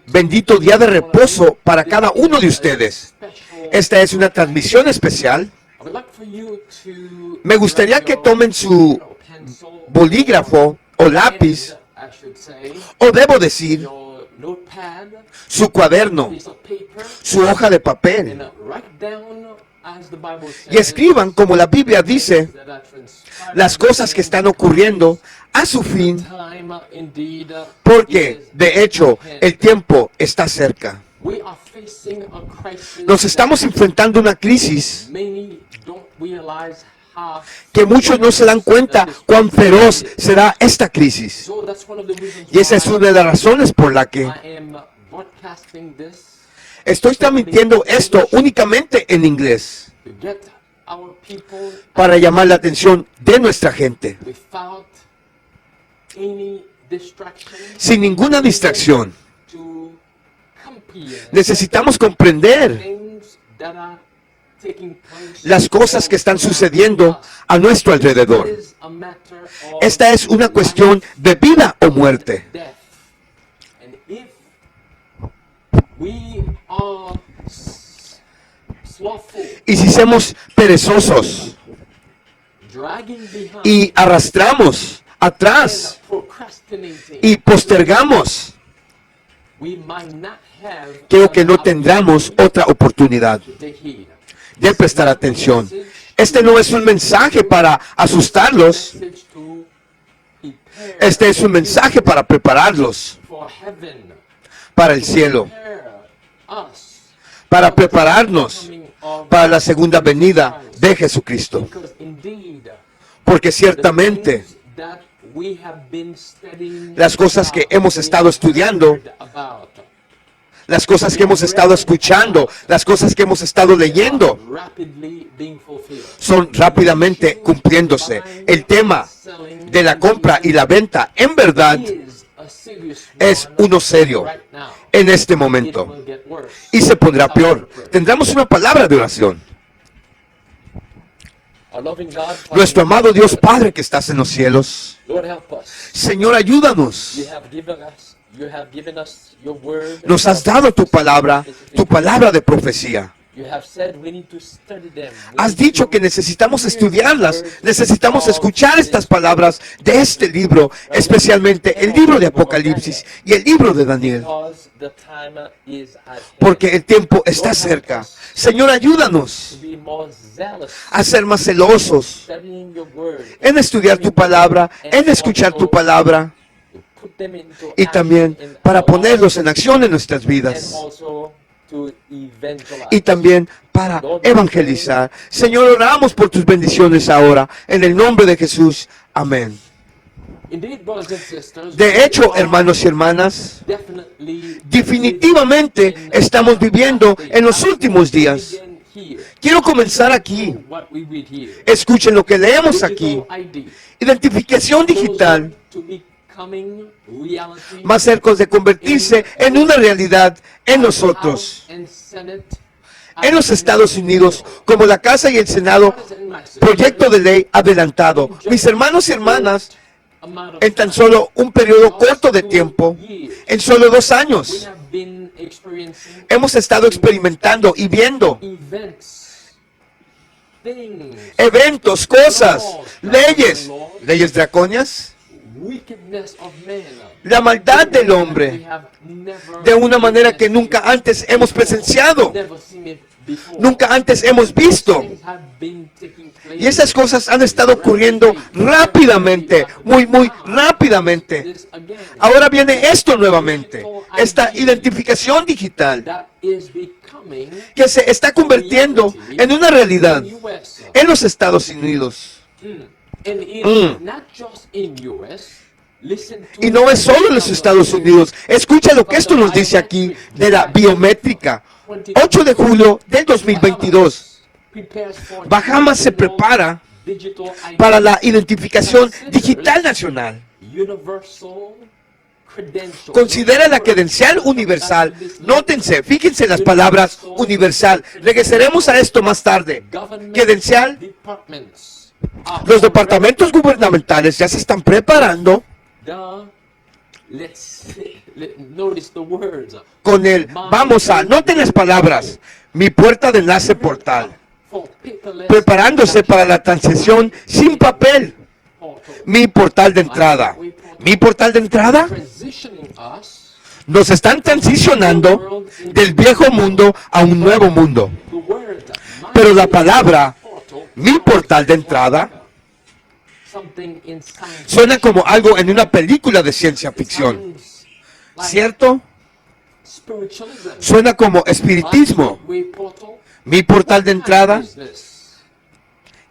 Bendito día de reposo para cada uno de ustedes. Esta es una transmisión especial. Me gustaría que tomen su bolígrafo o lápiz, o debo decir, su cuaderno, su hoja de papel, y escriban, como la Biblia dice, las cosas que están ocurriendo a su fin, porque de hecho el tiempo está cerca. Nos estamos enfrentando a una crisis que muchos no se dan cuenta cuán feroz será esta crisis. Y esa es una de las razones por la que estoy transmitiendo esto únicamente en inglés, para llamar la atención de nuestra gente, sin ninguna distracción. Necesitamos comprender las cosas que están sucediendo a nuestro alrededor. Esta es una cuestión de vida o muerte. Y si somos perezosos y arrastramos atrás y postergamos, creo que no tendremos otra oportunidad de prestar atención. Este no es un mensaje para asustarlos. Este es un mensaje para prepararlos para el cielo, para prepararnos para la segunda venida de Jesucristo. Porque ciertamente las cosas que hemos estado estudiando, las cosas que hemos estado escuchando, las cosas que hemos estado leyendo, son rápidamente cumpliéndose. El tema de la compra y la venta, en verdad, es uno serio en este momento. Y se pondrá peor. Tendremos una palabra de oración. Nuestro amado Dios Padre que estás en los cielos, Señor, ayúdanos. Nos has dado tu palabra de profecía. Has dicho que necesitamos estudiarlas, necesitamos escuchar estas palabras de este libro, especialmente el libro de Apocalipsis y el libro de Daniel, porque el tiempo está cerca. Señor, ayúdanos a ser más celosos en estudiar tu palabra, en escuchar tu palabra, y también para ponerlos en acción en nuestras vidas. Y también para evangelizar. Señor, oramos por tus bendiciones ahora, en el nombre de Jesús. Amén. De hecho, hermanos y hermanas, definitivamente estamos viviendo en los últimos días. Quiero comenzar aquí. Escuchen lo que leemos aquí. Identificación digital, más cerca de convertirse en una realidad en nosotros. En los Estados Unidos, como la Casa y el Senado, proyecto de ley adelantado. Mis hermanos y hermanas, en tan solo un periodo corto de tiempo, en solo 2 años, hemos estado experimentando y viendo eventos, cosas, leyes draconias, la maldad del hombre, de una manera que nunca antes hemos presenciado, nunca antes hemos visto. Y esas cosas han estado ocurriendo rápidamente, muy rápidamente. Ahora viene esto nuevamente, esta identificación digital, que se está convirtiendo en una realidad en los Estados Unidos. Y no es solo en los Estados Unidos. Escucha lo que esto nos dice aquí de la biométrica. 8 de julio del 2022. Bahamas se prepara para la identificación digital nacional. Considera la credencial universal. Nótense, fíjense las palabras universal. Regresaremos a esto más tarde. Credencial. Los departamentos gubernamentales ya se están preparando con el vamos a, noten las palabras, mi puerta de enlace portal, preparándose para la transición sin papel, mi portal de entrada. Mi portal de entrada nos están transicionando del viejo mundo a un nuevo mundo. Pero la palabra, mi portal de entrada, suena como algo en una película de ciencia ficción, ¿cierto? Suena como espiritismo. Mi portal de entrada.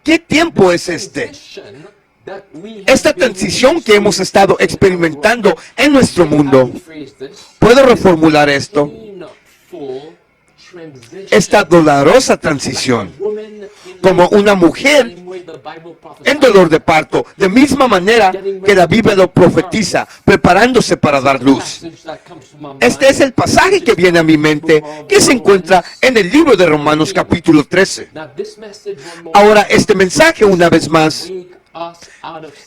¿Qué tiempo es este? Esta transición que hemos estado experimentando en nuestro mundo. ¿Puedo reformular esto? Esta dolorosa transición, como una mujer en dolor de parto, de misma manera que la Biblia lo profetiza, preparándose para dar luz. Este es el pasaje que viene a mi mente, que se encuentra en el libro de Romanos capítulo 13. Ahora, este mensaje, una vez más,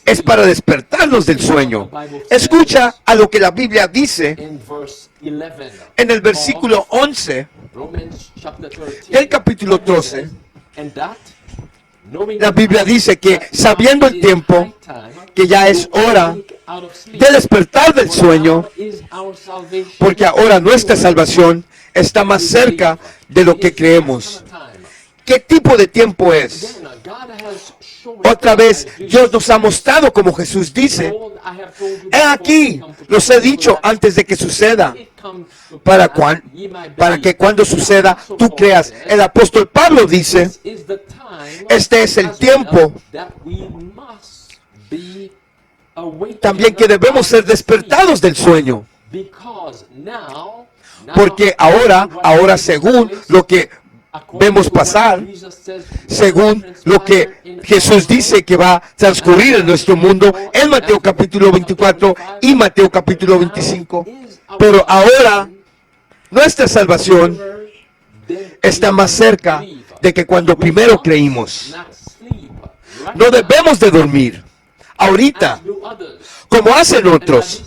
es para despertarnos del sueño. Escucha a lo que la Biblia dice en el versículo 11 del capítulo 13. La Biblia dice que sabiendo el tiempo, que ya es hora de despertar del sueño, porque ahora nuestra salvación está más cerca de lo que creemos. ¿Qué tipo de tiempo es? Otra vez, Dios nos ha mostrado, como Jesús dice, he aquí, los he dicho antes de que suceda, para que cuando suceda, tú creas. El apóstol Pablo dice, este es el tiempo también que debemos ser despertados del sueño. Porque ahora según lo que vemos pasar, según lo que Jesús dice que va a transcurrir en nuestro mundo, en Mateo capítulo 24 y Mateo capítulo 25. Pero ahora, nuestra salvación está más cerca de que cuando primero creímos. No debemos de dormir ahorita, como hacen otros.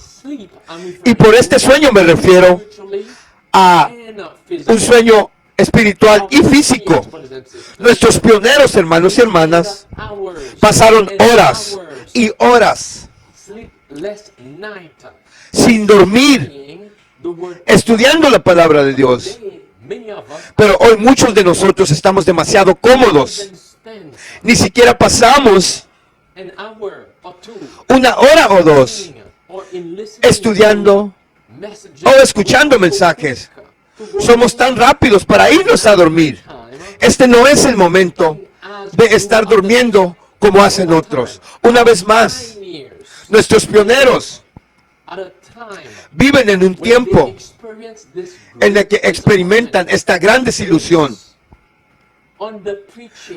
Y por este sueño me refiero a un sueño espiritual y físico. Nuestros pioneros, hermanos y hermanas, pasaron horas y horas sin dormir, estudiando la palabra de Dios. Pero hoy muchos de nosotros estamos demasiado cómodos. Ni siquiera pasamos una hora o dos estudiando o escuchando mensajes. Somos tan rápidos para irnos a dormir. Este no es el momento de estar durmiendo como hacen otros. Una vez más, nuestros pioneros viven en un tiempo en el que experimentan esta gran desilusión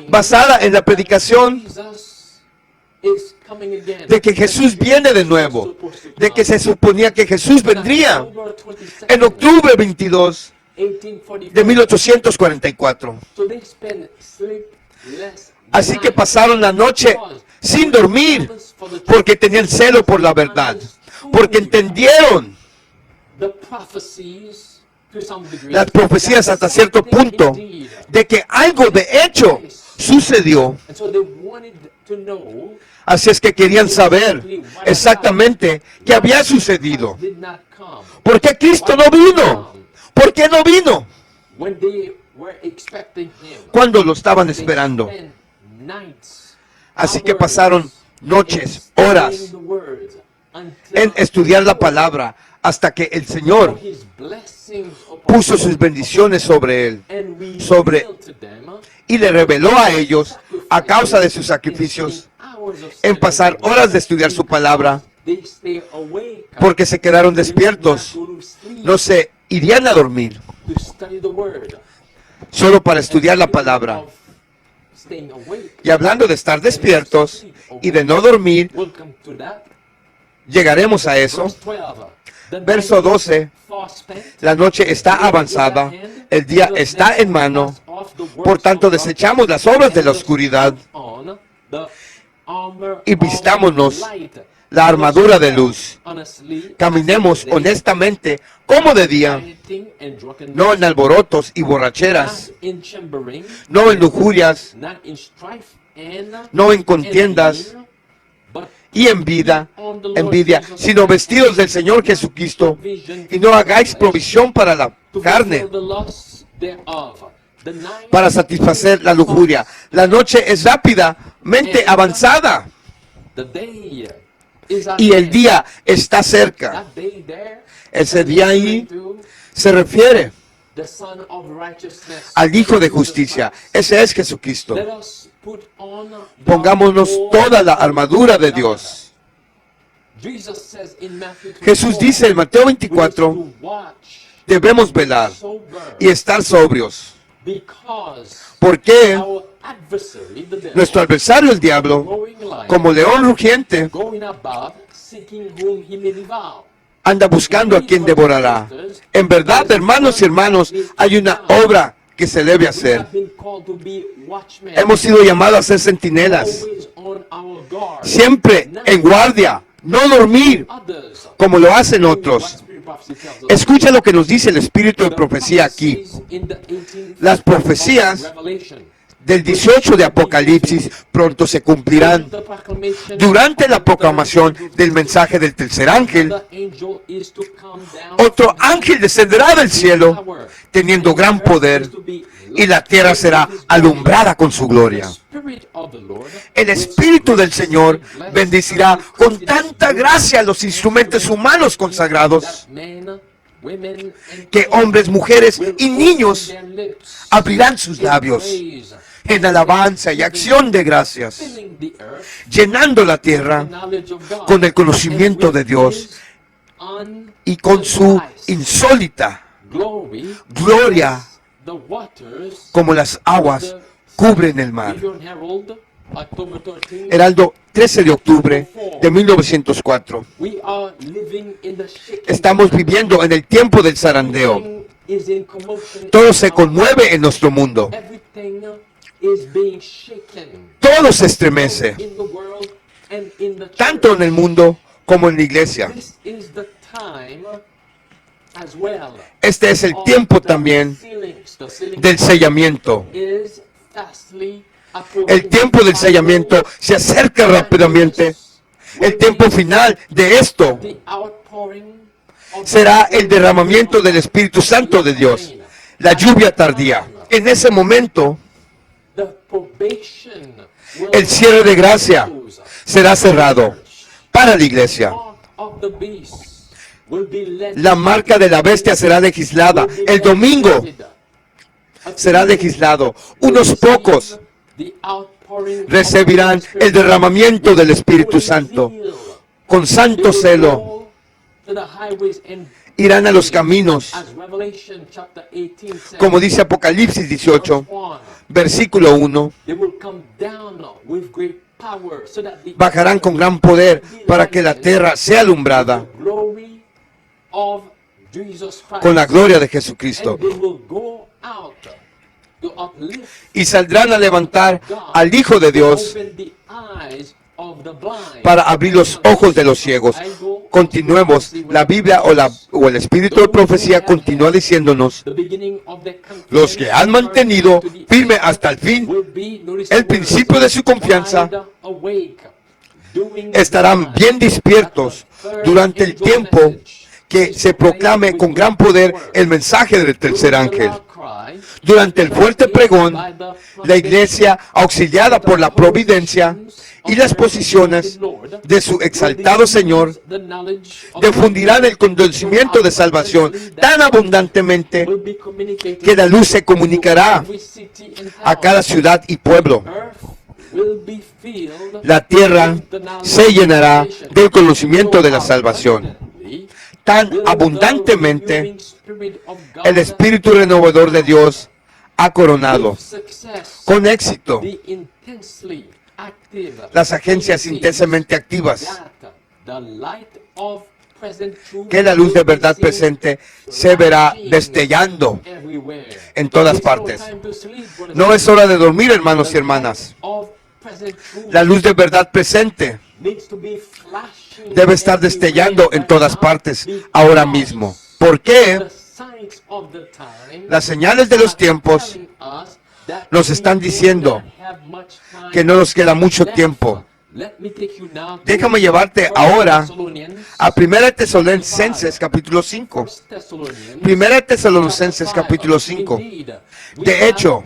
basada en la predicación de que Jesús viene de nuevo, de que se suponía que Jesús vendría en octubre 22 de 1844. Así que pasaron la noche sin dormir porque tenían celo por la verdad, porque entendieron las profecías hasta cierto punto de que algo de hecho sucedió. Así es que querían saber exactamente qué había sucedido. ¿Por qué Cristo no vino? ¿Por qué no vino? Cuando lo estaban esperando. Así que pasaron noches, horas en estudiar la palabra hasta que el Señor puso sus bendiciones sobre él, y le reveló a ellos, a causa de sus sacrificios, en pasar horas de estudiar su palabra, porque se quedaron despiertos, no se irían a dormir, solo para estudiar la palabra. Y hablando de estar despiertos y de no dormir, llegaremos a eso. Verso 12, la noche está avanzada, el día está en mano, por tanto desechamos las obras de la oscuridad y vistámonos la armadura de luz. Caminemos honestamente como de día, no en alborotos y borracheras, no en lujurias, no en contiendas y envidia, sino vestidos del Señor Jesucristo, y no hagáis provisión para la carne, para satisfacer la lujuria. La noche es rápidamente avanzada y el día está cerca. Ese día ahí se refiere al Hijo de Justicia. Ese es Jesucristo. Pongámonos toda la armadura de Dios. Jesús dice en Mateo 24, debemos velar y estar sobrios. Porque nuestro adversario, el diablo, como león rugiente, anda buscando a quien devorará. En verdad, hermanos y hermanas, hay una obra que se debe hacer. Hemos sido llamados a ser centinelas, siempre en guardia, no dormir como lo hacen otros. Escucha lo que nos dice el espíritu de profecía aquí. Las profecías del 18 de Apocalipsis pronto se cumplirán. Durante la proclamación del mensaje del tercer ángel, otro ángel descenderá del cielo teniendo gran poder, y la tierra será alumbrada con su gloria. El Espíritu del Señor bendecirá con tanta gracia a los instrumentos humanos consagrados, que hombres, mujeres y niños abrirán sus labios en alabanza y acción de gracias, llenando la tierra con el conocimiento de Dios y con su insólita gloria, como las aguas cubren el mar. Heraldo, 13 de octubre de 1904. Estamos viviendo en el tiempo del zarandeo. Todo se conmueve en nuestro mundo. Todo se estremece, tanto en el mundo como en la iglesia. Este es el tiempo también del sellamiento. El tiempo del sellamiento se acerca rápidamente. El tiempo final de esto será el derramamiento del Espíritu Santo de Dios, la lluvia tardía. En ese momento, el cierre de gracia será cerrado para la iglesia. La marca de la bestia será legislada. El domingo será legislado. Unos pocos recibirán el derramamiento del Espíritu Santo. Con santo celo irán a los caminos, como dice Apocalipsis 18, versículo 1. Bajarán con gran poder para que la tierra sea alumbrada con la gloria de Jesucristo. Y saldrán a levantar al Hijo de Dios para abrir los ojos de los ciegos. Continuemos. La Biblia o el Espíritu de Profecía continúa diciéndonos: los que han mantenido firme hasta el fin el principio de su confianza estarán bien despiertos durante el tiempo que se proclame con gran poder el mensaje del tercer ángel. Durante el fuerte pregón, la iglesia, auxiliada por la providencia y las posiciones de su exaltado Señor, difundirán el conocimiento de salvación tan abundantemente que la luz se comunicará a cada ciudad y pueblo. La tierra se llenará del conocimiento de la salvación. Tan abundantemente, el Espíritu renovador de Dios ha coronado con éxito las agencias intensamente activas, que la luz de verdad presente se verá destellando en todas partes. No es hora de dormir, hermanos y hermanas. La luz de verdad presente debe estar destellando en todas partes ahora mismo. ¿Por qué? Las señales de los tiempos nos están diciendo que no nos queda mucho tiempo. Déjame llevarte ahora a 1 Tesalonicenses capítulo 5. 1 Tesalonicenses capítulo 5. De hecho,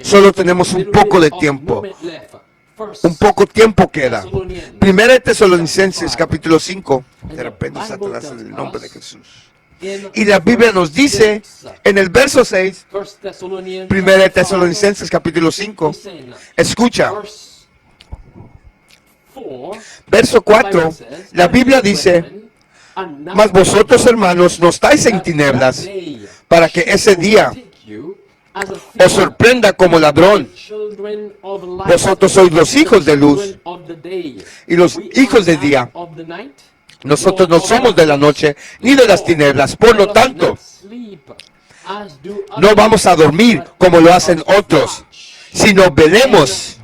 solo tenemos un poco de tiempo. Un poco tiempo queda. 1 Tesalonicenses capítulo 5. De repente Satanás en el nombre de Jesús. Y la Biblia nos dice en el verso 6, 1 Tesalonicenses capítulo 5, escucha, verso 4, la Biblia dice, mas vosotros hermanos no estáis en tinieblas, para que ese día os sorprenda como ladrón. Vosotros sois los hijos de luz y los hijos de día. Nosotros no somos de la noche ni de las tinieblas. Por lo tanto, no vamos a dormir como lo hacen otros, sino velemos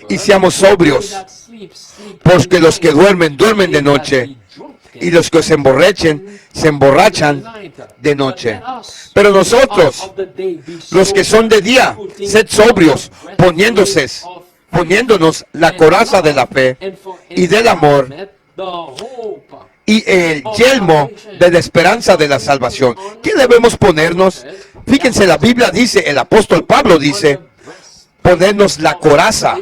y seamos sobrios. Porque los que duermen, duermen de noche, y los que se emborrachan de noche. Pero nosotros, los que son de día, sed sobrios, poniéndonos la coraza de la fe y del amor, y el yelmo de la esperanza de la salvación. ¿Qué debemos ponernos? Fíjense, la Biblia dice, el apóstol Pablo dice, ponernos la coraza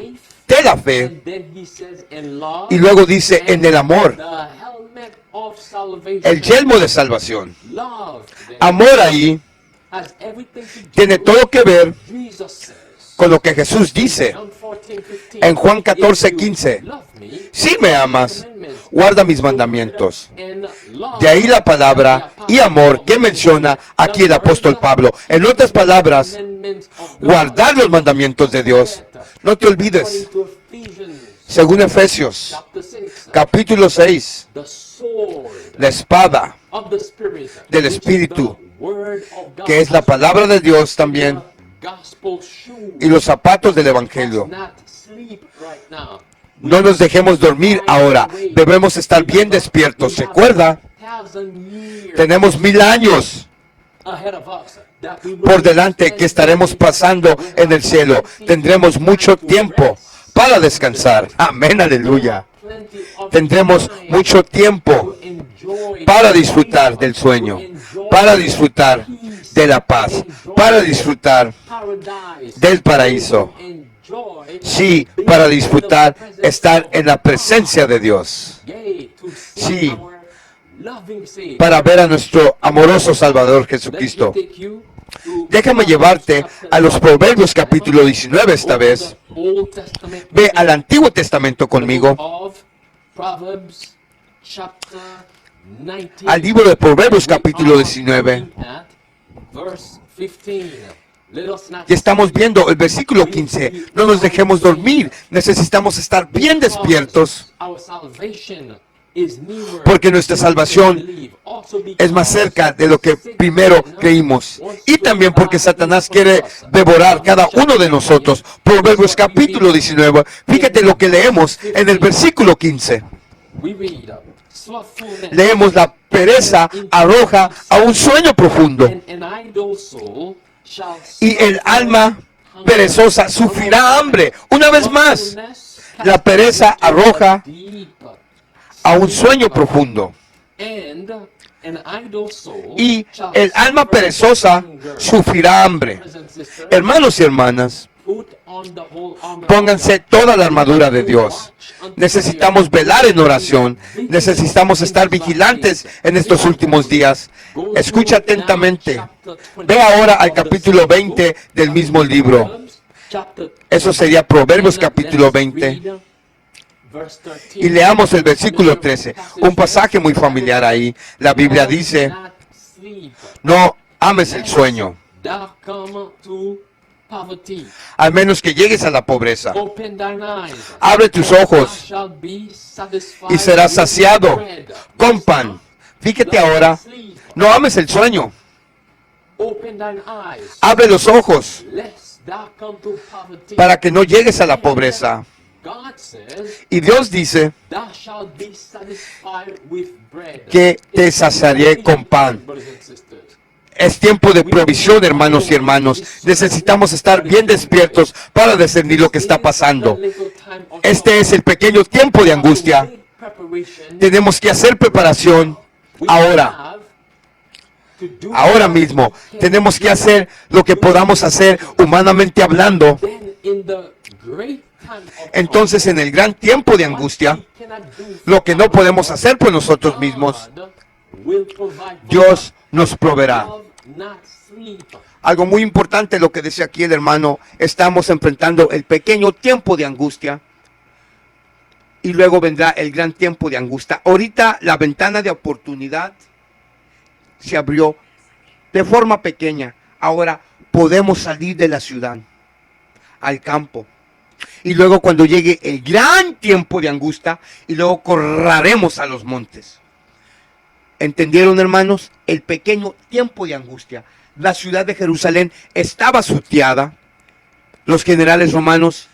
de la fe, y luego dice, en el amor, el yelmo de salvación. Amor ahí tiene todo que ver con lo que Jesús dice en Juan 14:15. Si me amas, guarda mis mandamientos. De ahí la palabra y amor que menciona aquí el apóstol Pablo. En otras palabras, guardar los mandamientos de Dios. No te olvides, según Efesios capítulo 6, la espada del Espíritu, que es la palabra de Dios también, y los zapatos del Evangelio. No nos dejemos dormir ahora. Debemos estar bien despiertos. Recuerda, tenemos 1000 años por delante que estaremos pasando en el cielo. Tendremos mucho tiempo para descansar. Amén, aleluya. Tendremos mucho tiempo para disfrutar del sueño, para disfrutar de la paz, para disfrutar del paraíso. Sí, para disfrutar, estar en la presencia de Dios. Sí, para ver a nuestro amoroso Salvador Jesucristo. Déjame llevarte a los Proverbios capítulo 19 esta vez. Ve al Antiguo Testamento conmigo. Al libro de Proverbios capítulo 19. Y estamos viendo el versículo 15. No nos dejemos dormir. Necesitamos estar bien despiertos. Porque nuestra salvación es más cerca de lo que primero creímos. Y también porque Satanás quiere devorar cada uno de nosotros. Proverbios capítulo 19. Fíjate lo que leemos en el versículo 15. Leemos: la pereza arroja a un sueño profundo, y el alma perezosa sufrirá hambre. Una vez más, la pereza arroja a un sueño profundo, y el alma perezosa sufrirá hambre. Hermanos y hermanas, pónganse toda la armadura de Dios. Necesitamos velar en oración. Necesitamos estar vigilantes en estos últimos días. Escucha atentamente. Ve ahora al capítulo 20 del mismo libro. Eso sería Proverbios capítulo 20. Y leamos el versículo 13. Un pasaje muy familiar ahí. La Biblia dice: no ames el sueño, al menos que llegues a la pobreza. Abre tus ojos y serás saciado con pan. Fíjate ahora, no ames el sueño. Abre los ojos para que no llegues a la pobreza. Y Dios dice que te saciaré con pan. Es tiempo de provisión, hermanos y hermanos. Necesitamos estar bien despiertos para discernir lo que está pasando. Este es el pequeño tiempo de angustia. Tenemos que hacer preparación ahora. Ahora mismo. Tenemos que hacer lo que podamos hacer humanamente hablando. Entonces, en el gran tiempo de angustia, lo que no podemos hacer por nosotros mismos, Dios nos proveerá. Algo muy importante lo que decía aquí el hermano, estamos enfrentando el pequeño tiempo de angustia y luego vendrá el gran tiempo de angustia. Ahorita la ventana de oportunidad se abrió de forma pequeña. Ahora podemos salir de la ciudad al campo. Y luego cuando llegue el gran tiempo de angustia, y luego correremos a los montes. ¿Entendieron, hermanos? El pequeño tiempo de angustia. La ciudad de Jerusalén estaba sitiada. Los generales romanos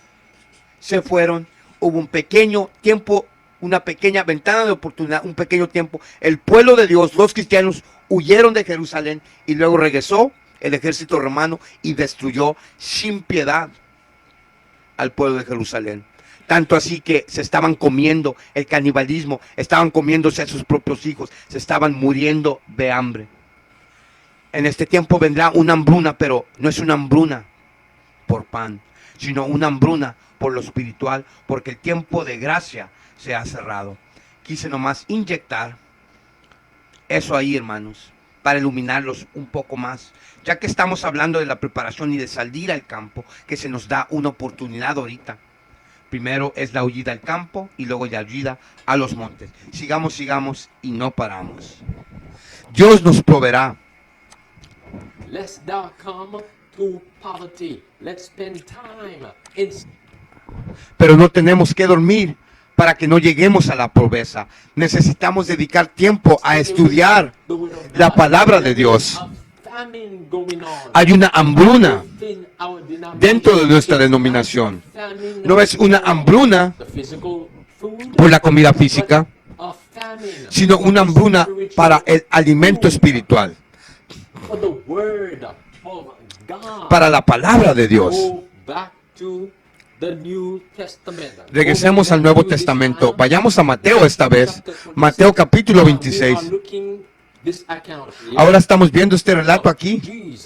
se fueron. Hubo un pequeño tiempo, una pequeña ventana de oportunidad, un pequeño tiempo. El pueblo de Dios, los cristianos, huyeron de Jerusalén y luego regresó el ejército romano y destruyó sin piedad al pueblo de Jerusalén. Tanto así que se estaban comiendo el canibalismo, estaban comiéndose a sus propios hijos, se estaban muriendo de hambre. En este tiempo vendrá una hambruna, pero no es una hambruna por pan, sino una hambruna por lo espiritual, porque el tiempo de gracia se ha cerrado. Quise nomás inyectar eso ahí, hermanos, para iluminarlos un poco más, ya que estamos hablando de la preparación y de salir al campo, que se nos da una oportunidad ahorita. Primero es la huida al campo y luego la huida a los montes. Sigamos y no paramos. Dios nos proveerá. Lest thou come to poverty. Let's spend time in... Pero no tenemos que dormir para que no lleguemos a la pobreza. Necesitamos dedicar tiempo a estudiar la palabra de Dios. Hay una hambruna dentro de nuestra denominación. No es una hambruna por la comida física, sino una hambruna para el alimento espiritual, para la palabra de Dios. Regresemos al Nuevo Testamento. Vayamos a Mateo esta vez. Mateo capítulo 26. Ahora estamos viendo este relato aquí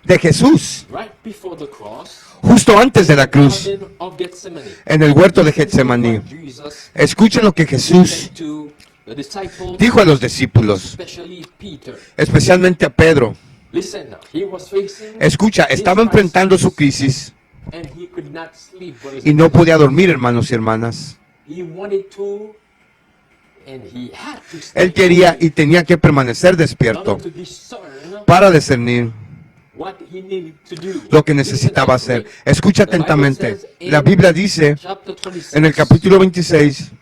de Jesús justo antes de la cruz en el huerto de Getsemaní. Escuchen lo que Jesús dijo a los discípulos, especialmente a Pedro. Escucha, estaba enfrentando su crisis y no podía dormir, hermanos y hermanas. Él quería y tenía que permanecer despierto para discernir lo que necesitaba hacer. Escucha atentamente. La Biblia dice en el capítulo 26,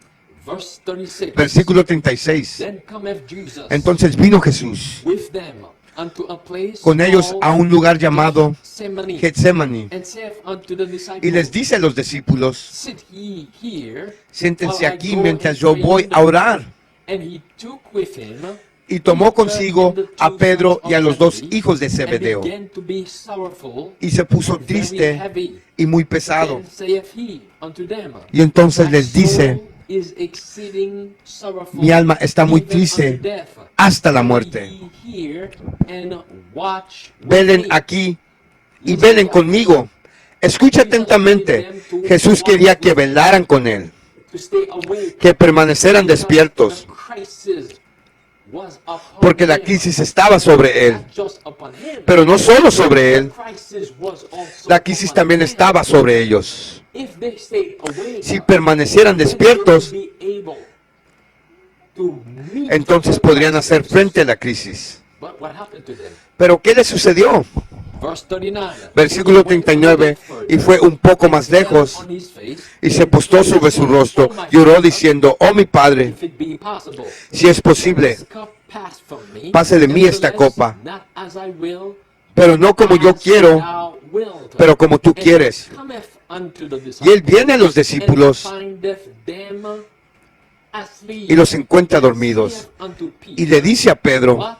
versículo 36. Entonces vino Jesús con ellos a un lugar llamado Getsemaní y les dice a los discípulos: siéntense aquí mientras yo voy a orar. Y tomó consigo a Pedro y a los dos hijos de Zebedeo y se puso triste y muy pesado. Y entonces les dice: mi alma está muy triste hasta la muerte. Velen aquí y velen conmigo. Escucha atentamente. Jesús quería que velaran con él, que permanecieran despiertos, porque la crisis estaba sobre él. Pero no solo sobre él, la crisis también estaba sobre ellos. Si permanecieran despiertos, entonces podrían hacer frente a la crisis. Pero ¿qué le sucedió? Versículo 39, y fue un poco más lejos, y se postró sobre su rostro, y oró diciendo: oh mi Padre, si es posible, pase de mí esta copa, pero no como yo quiero, pero como tú quieres. unto the Y él disciples, viene a los discípulos and findeth them asleep. y los encuentra And dormidos. saith unto Peter, Y le dice a Pedro, What?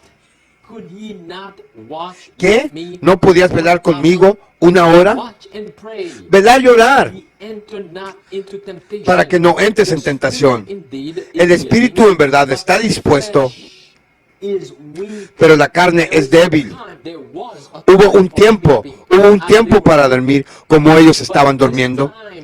Could ye not watch ¿qué? with me ¿No podías velar conmigo una hora? Watch and pray. Velar y orar Ye enter not into temptation. para que no entres en The tentación. spirit indeed is El espíritu willing, en verdad but está the dispuesto, flesh is weak. pero la carne es débil. There was a Hubo time un for tiempo, sleeping, hubo un as tiempo they para were. dormir como ellos But estaban this durmiendo. time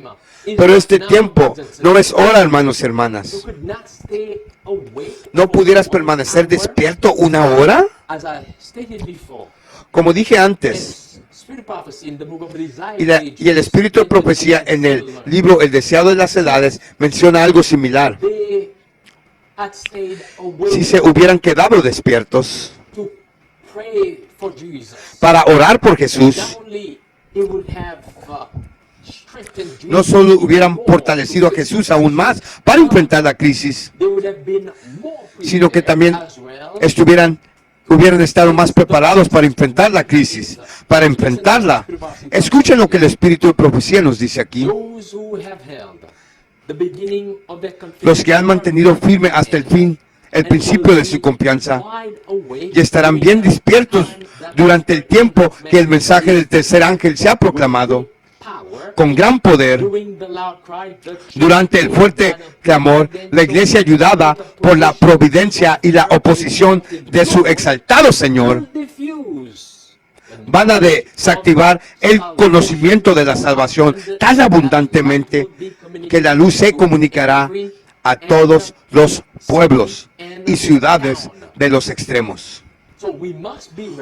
is Pero este now, tiempo brothers and no es sisters. hora, hermanos y You hermanas. could not stay awake ¿No for pudieras 1 permanecer hour? despierto una hora? As I stated before, Como dije antes, spirit prophecy in the book of Isaiah y el espíritu de profecía en el libro El deseado de las edades menciona algo similar. they had stayed awake Si se hubieran quedado despiertos to pray for Jesus. para orar por Jesús, Not only it would have strengthened Jesus no solo hubieran more, fortalecido a Jesús aún más para enfrentar la crisis, they would have been more sino que prepared también as well. hubieran estado más preparados para enfrentar la crisis, para enfrentarla. Escuchen lo que el espíritu de profecía nos dice aquí. Those who have held the beginning of their Los que han mantenido firme hasta el fin, el principio de su confianza, y estarán bien despiertos durante el tiempo que el mensaje del tercer ángel se ha proclamado con gran poder. Durante el fuerte clamor, la iglesia, ayudada por la providencia y la oposición de su exaltado Señor, van a desactivar el conocimiento de la salvación tan abundantemente que la luz se comunicará a todos los pueblos y ciudades de los extremos.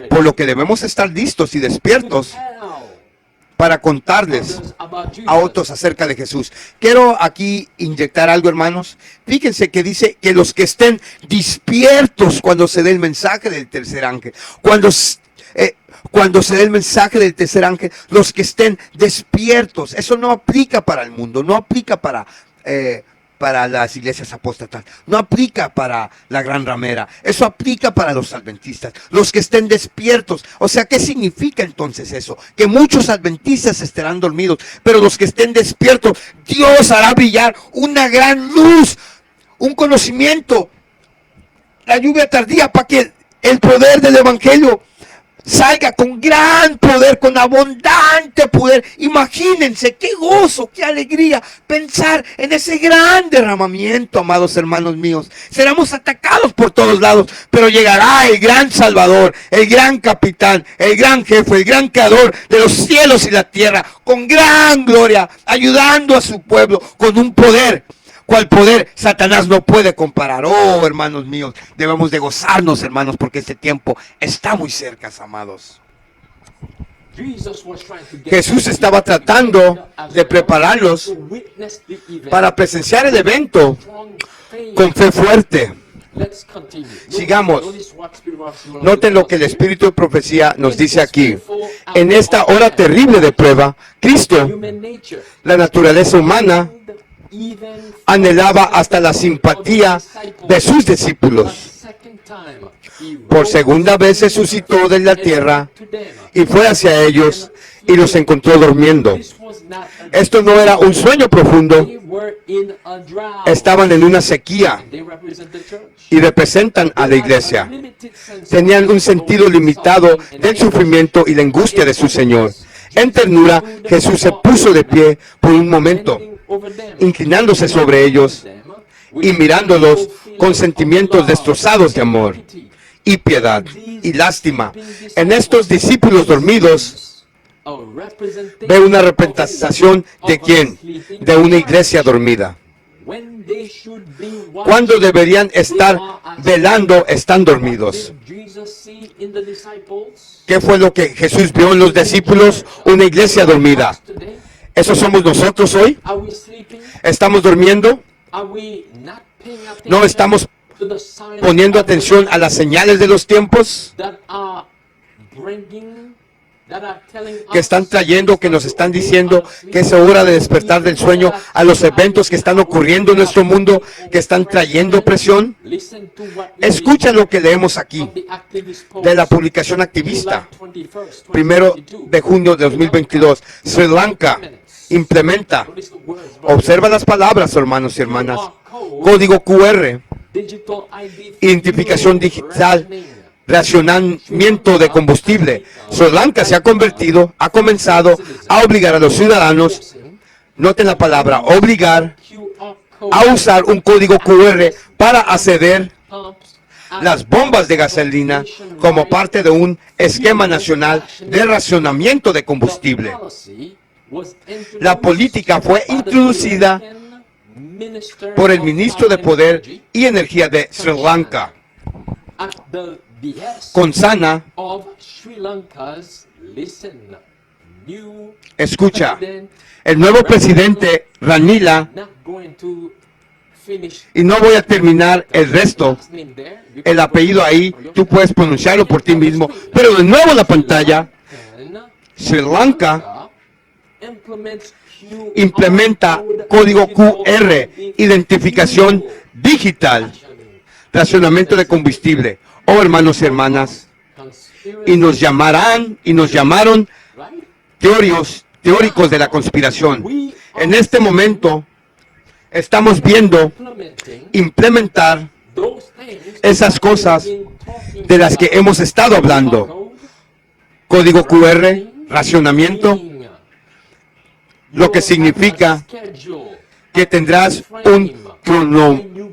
Por lo que debemos estar listos y despiertos para contarles a otros acerca de Jesús. Quiero aquí inyectar algo, hermanos. Fíjense que dice que los que estén despiertos cuando se dé el mensaje del tercer ángel, cuando se dé el mensaje del tercer ángel, los que estén despiertos. Eso no aplica para el mundo, no aplica para las iglesias apóstatas, no aplica para la gran ramera, eso aplica para los adventistas, los que estén despiertos. O sea, ¿qué significa entonces eso? Que muchos adventistas estarán dormidos, pero los que estén despiertos, Dios hará brillar una gran luz, un conocimiento, la lluvia tardía, para que el poder del evangelio salga con gran poder, con abundante poder. Imagínense qué gozo, qué alegría pensar en ese gran derramamiento, amados hermanos míos. Seremos atacados por todos lados, pero llegará el gran Salvador, el gran capitán, el gran jefe, el gran creador de los cielos y la tierra, con gran gloria, ayudando a su pueblo con un poder cual poder Satanás no puede comparar. Oh, hermanos míos, debemos de gozarnos, hermanos, porque este tiempo está muy cerca, amados. Jesús estaba tratando de prepararlos para presenciar el evento con fe fuerte. Sigamos. Noten lo que el Espíritu de Profecía nos dice aquí. En esta hora terrible de prueba, Cristo, la naturaleza humana, anhelaba hasta la simpatía de sus discípulos. Por segunda vez resucitó de la tierra y fue hacia ellos y los encontró durmiendo. Esto no era un sueño profundo. Estaban en una sequía y representan a la iglesia. Tenían un sentido limitado del sufrimiento y la angustia de su Señor. En ternura, Jesús se puso de pie por un momento, inclinándose sobre ellos y mirándolos con sentimientos destrozados de amor y piedad y lástima. En estos discípulos dormidos ve una representación de quién, de una iglesia dormida. Cuando deberían estar velando, están dormidos. ¿Qué fue lo que Jesús vio en los discípulos? Una iglesia dormida. ¿Eso somos nosotros hoy? ¿Estamos durmiendo? ¿No estamos poniendo atención a las señales de los tiempos que están trayendo, que nos están diciendo que es hora de despertar del sueño a los eventos que están ocurriendo en nuestro mundo, que están trayendo presión? Escucha lo que leemos aquí de la publicación activista, 1 de junio de 2022. Sri Lanka, implementa. Notice the words, brothers. Observa las palabras, hermanos y hermanas. QR code, Código QR, digital ID, identificación fuel, digital, rationing. racionamiento de combustible. Sri Lanka ha comenzado a obligar a los ciudadanos, noten la palabra, obligar QR code a usar un código QR para acceder pumps las bombas de gasolina como parte de un esquema nacional de racionamiento de combustible. La política fue introducida por el ministro de Poder y Energía de Sri Lanka, Konsana. Escucha, el nuevo presidente Ranila, y no voy a terminar el resto, el apellido ahí, tú puedes pronunciarlo por ti mismo, pero de nuevo en la pantalla, Sri Lanka implementa código QR, identificación digital, racionamiento de combustible. Oh, hermanos y hermanas, y nos llamaron teóricos de la conspiración. En este momento estamos viendo implementar esas cosas de las que hemos estado hablando. Código QR, racionamiento, lo que significa que tendrás un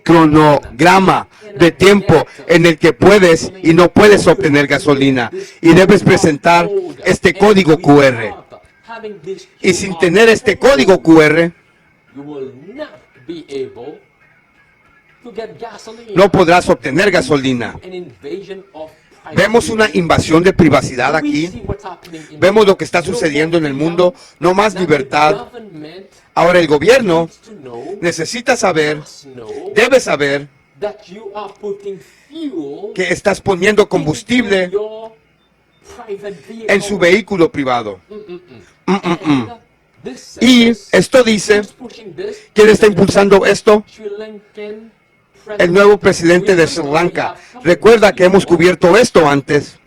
cronograma de tiempo en el que puedes y no puedes obtener gasolina, y debes presentar este código QR. Y sin tener este código QR, no podrás obtener gasolina. Vemos una invasión de privacidad aquí. Vemos lo que está sucediendo en el mundo. No más libertad. Ahora el gobierno necesita saber, debe saber, que estás poniendo combustible en su vehículo privado. Y esto dice, ¿quién está impulsando esto? El nuevo presidente de Sri Lanka. Recuerda que hemos cubierto esto antes,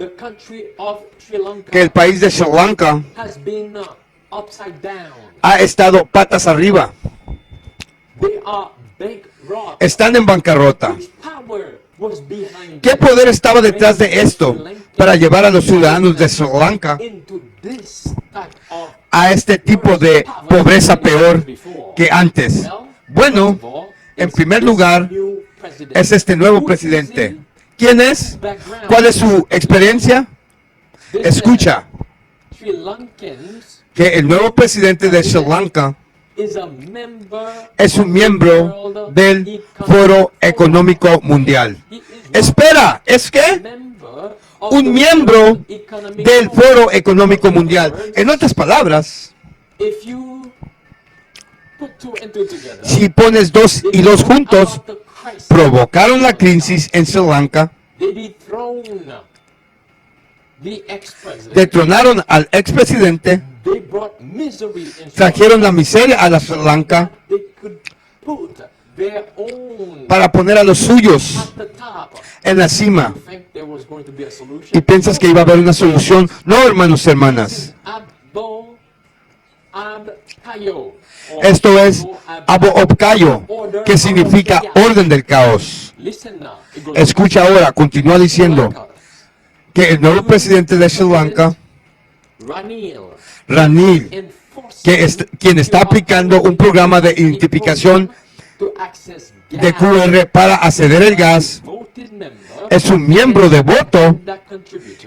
que el país de Sri Lanka ha estado patas arriba. Están en bancarrota. ¿Qué poder estaba detrás de esto para llevar a los ciudadanos de Sri Lanka a este tipo de pobreza peor que antes? Bueno, en primer lugar, es este nuevo presidente. ¿Quién es? ¿Cuál es su experiencia? Escucha, que el nuevo presidente de Sri Lanka es un miembro del Foro Económico Mundial. Espera, ¿es qué? Un miembro del Foro Económico Mundial. En otras palabras, si pones 2 y 2 juntos, provocaron la crisis en Sri Lanka, detronaron al expresidente, trajeron la miseria a la Sri Lanka para poner a los suyos en la cima. ¿Y piensas que iba a haber una solución? No, hermanos y hermanas. Esto es Abu Obkayo, que significa orden del caos. Escucha ahora, continúa diciendo que el nuevo presidente de Sri Lanka, Ranil, quien está aplicando un programa de identificación de QR para acceder al gas, es un miembro de voto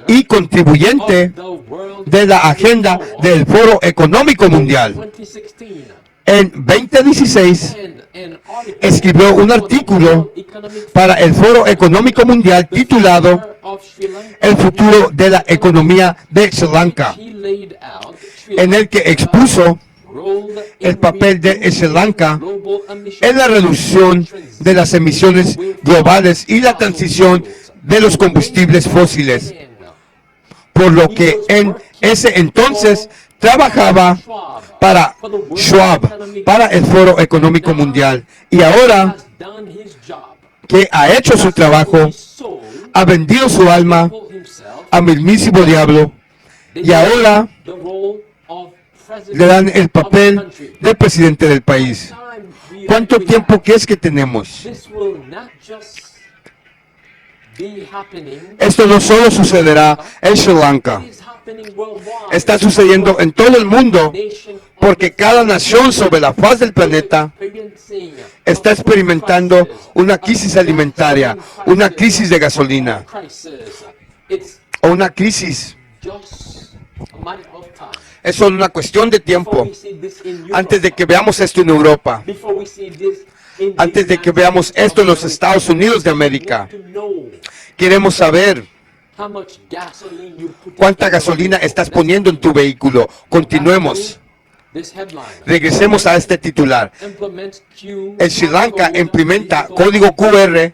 y contribuyente de la agenda del Foro Económico Mundial. En 2016 escribió un artículo para el Foro Económico Mundial titulado El futuro de la economía de Sri Lanka, en el que expuso el papel de Sri Lanka en la reducción de las emisiones globales y la transición de los combustibles fósiles, por lo que en ese entonces trabajaba para Schwab, para el Foro Económico Mundial, y ahora que ha hecho su trabajo, ha vendido su alma al mismísimo diablo, y ahora le dan el papel de presidente del país. ¿Cuánto tiempo crees que tenemos? Esto no solo sucederá en Sri Lanka, está sucediendo en todo el mundo, porque cada nación sobre la faz del planeta está experimentando una crisis alimentaria, una crisis de gasolina, o una crisis. Es solo una cuestión de tiempo antes de que veamos esto en Europa, antes de que veamos esto en los Estados Unidos de América. Queremos saber cuánta gasolina estás poniendo en tu vehículo. Continuemos. Regresemos a este titular. En Sri Lanka implementa código QR,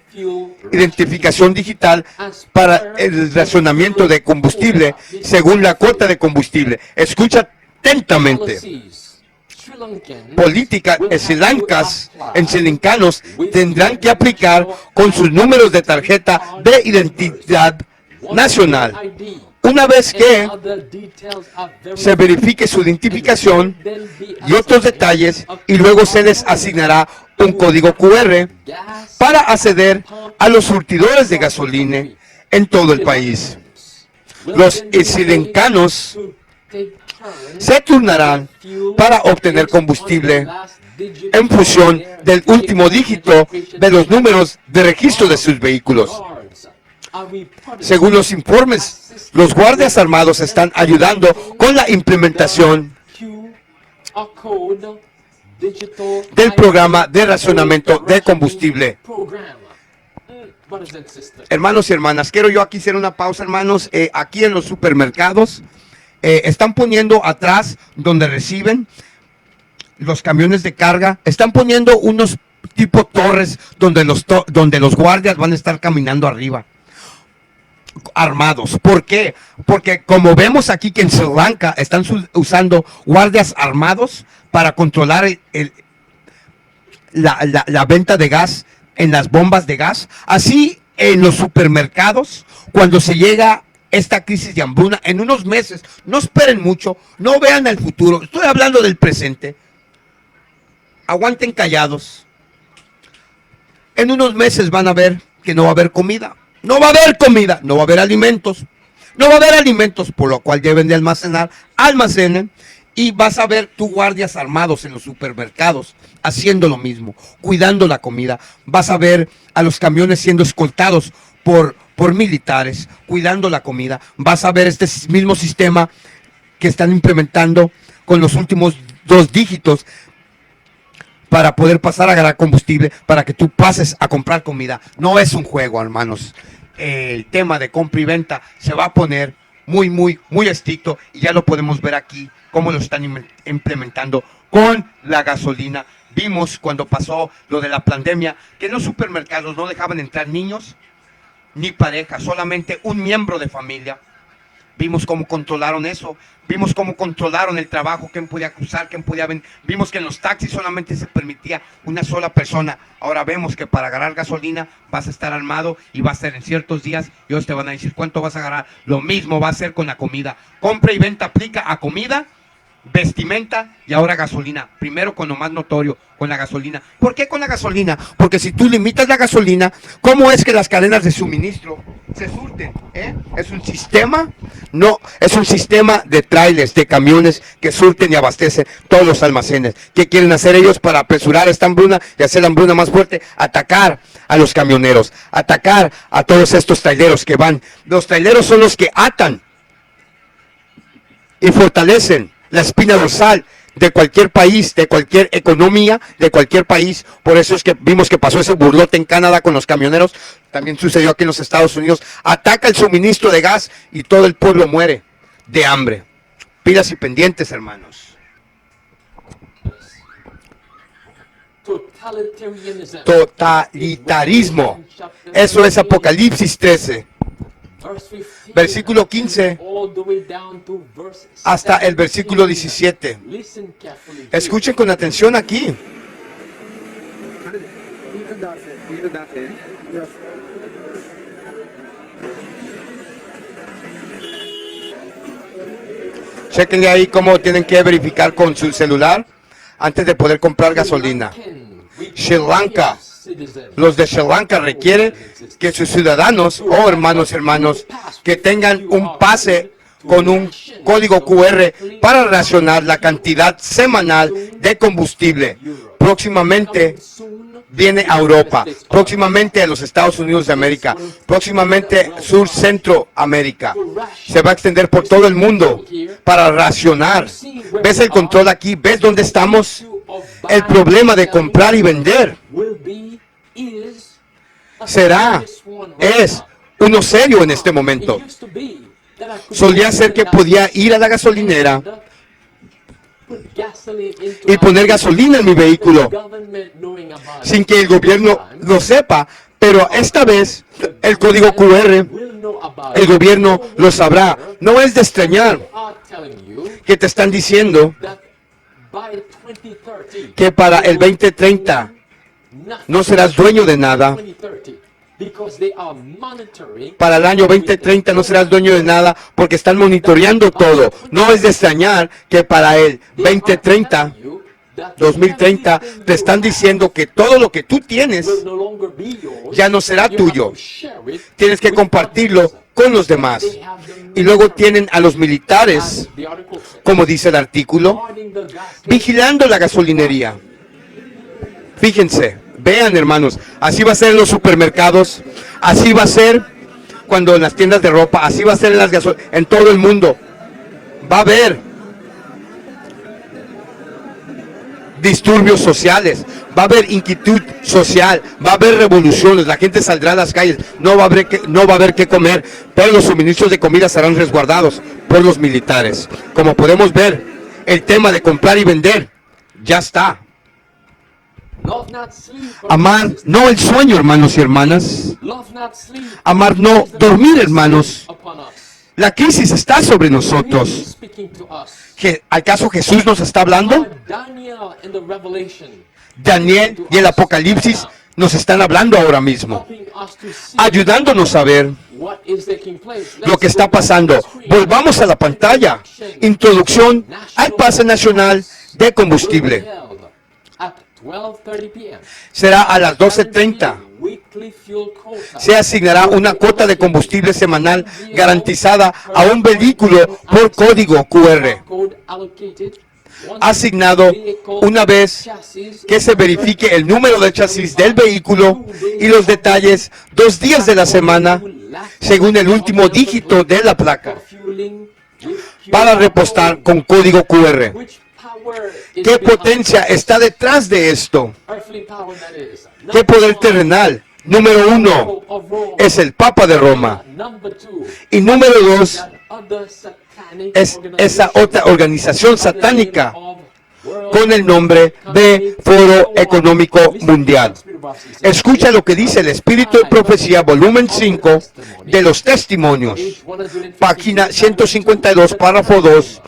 identificación digital para el racionamiento de combustible según la cuota de combustible. Escucha atentamente. Política en Sri Lankanos tendrán que aplicar con sus números de tarjeta de identidad nacional. Una vez que se verifique su identificación y otros detalles, y luego se les asignará un código QR para acceder a los surtidores de gasolina en todo el país. Los srilancanos se turnarán para obtener combustible en función del último dígito de los números de registro de sus vehículos. Según los informes, los guardias armados están ayudando con la implementación del programa de racionamiento de combustible. Hermanos y hermanas, quiero yo aquí hacer una pausa, hermanos. Aquí en los supermercados están poniendo atrás donde reciben los camiones de carga, están poniendo unos tipo torres donde los guardias van a estar caminando arriba, armados. ¿Por qué? Porque como vemos aquí que en Sri Lanka están usando guardias armados para controlar la venta de gas en las bombas de gas. Así en los supermercados, cuando se llega esta crisis de hambruna, en unos meses, no esperen mucho, no vean el futuro, estoy hablando del presente, aguanten callados. En unos meses van a ver que no va a haber comida. No va a haber comida, no va a haber alimentos. No va a haber alimentos, por lo cual deben de almacenar, almacenen. Y vas a ver tú guardias armados en los supermercados haciendo lo mismo, cuidando la comida. Vas a ver a los camiones siendo escoltados por militares, cuidando la comida. Vas a ver este mismo sistema que están implementando con los últimos 2 dígitos para poder pasar a ganar combustible, para que tú pases a comprar comida. No es un juego, hermanos. El tema de compra y venta se va a poner muy, muy, muy estricto, y ya lo podemos ver aquí, cómo lo están implementando con la gasolina. Vimos cuando pasó lo de la pandemia, que en los supermercados no dejaban entrar niños ni parejas, solamente un miembro de familia. Vimos cómo controlaron eso, vimos cómo controlaron el trabajo, quién podía cruzar, quién podía venir. Vimos que en los taxis solamente se permitía una sola persona. Ahora vemos que para agarrar gasolina vas a estar armado, y va a ser en ciertos días, y ellos te van a decir cuánto vas a agarrar. Lo mismo va a ser con la comida. Compra y venta aplica a comida, vestimenta y ahora gasolina. Primero con lo más notorio, con la gasolina. ¿Por qué con la gasolina? Porque si tú limitas la gasolina, ¿cómo es que las cadenas de suministro se surten? Es un sistema, no, es un sistema de trailers, de camiones que surten y abastecen todos los almacenes. ¿Qué quieren hacer ellos para apresurar esta hambruna y hacer la hambruna más fuerte? Atacar a los camioneros, atacar a todos estos traileros que van. Los traileros son los que atan y fortalecen la espina dorsal de cualquier país, de cualquier economía, de cualquier país. Por eso es que vimos que pasó ese burlote en Canadá con los camioneros. También sucedió aquí en los Estados Unidos. Ataca el suministro de gas y todo el pueblo muere de hambre. Pilas y pendientes, hermanos. Totalitarismo. Eso es Apocalipsis 13. Versículo 15 hasta el versículo 17. Escuchen con atención aquí. Chequenle ahí cómo tienen que verificar con su celular antes de poder comprar gasolina. Sri Lanka. Los de Sri Lanka requieren que sus ciudadanos o hermanos que tengan un pase con un código QR para racionar la cantidad semanal de combustible. Próximamente viene a Europa, próximamente a los Estados Unidos de América, próximamente Sur Centro América. Se va a extender por todo el mundo para racionar. ¿Ves el control aquí? ¿Ves dónde estamos? El problema de comprar y vender es uno serio en este momento. Solía ser que podía ir a la gasolinera y poner gasolina en mi vehículo sin que el gobierno lo sepa, pero esta vez el código QR, el gobierno lo sabrá. No es de extrañar que te están diciendo que para el 2030 no serás dueño de nada. Para el año 2030 no serás dueño de nada porque están monitoreando todo. No es de extrañar que para el 2030 te están diciendo que todo lo que tú tienes ya no será tuyo. Tienes que compartirlo con los demás. Y luego tienen a los militares, como dice el artículo, vigilando la gasolinería. Fíjense. Vean, hermanos, así va a ser en los supermercados, así va a ser cuando en las tiendas de ropa, así va a ser en todo el mundo. Va a haber disturbios sociales, va a haber inquietud social, va a haber revoluciones, la gente saldrá a las calles, no va a haber qué comer, pero los suministros de comida serán resguardados por los militares. Como podemos ver, el tema de comprar y vender ya está. Amar no el sueño, hermanos y hermanas. Amar no dormir, hermanos. La crisis está sobre nosotros. ¿Acaso Jesús nos está hablando? Daniel y el Apocalipsis nos están hablando ahora mismo, ayudándonos a ver lo que está pasando. Volvamos a la pantalla. Introducción al pase nacional de combustible. Será a las 12:30. Se asignará una cuota de combustible semanal garantizada a un vehículo por código QR, asignado una vez que se verifique el número de chasis del vehículo y los detalles 2 días de la semana, según el último dígito de la placa, para repostar con código QR. ¿Qué potencia está detrás de esto? ¿Qué poder terrenal? Número 1 es el Papa de Roma. Y número 2 es esa otra organización satánica con el nombre de Foro Económico Mundial. Escucha lo que dice el Espíritu de Profecía, volumen 5 de los Testimonios, página 152, párrafo 2.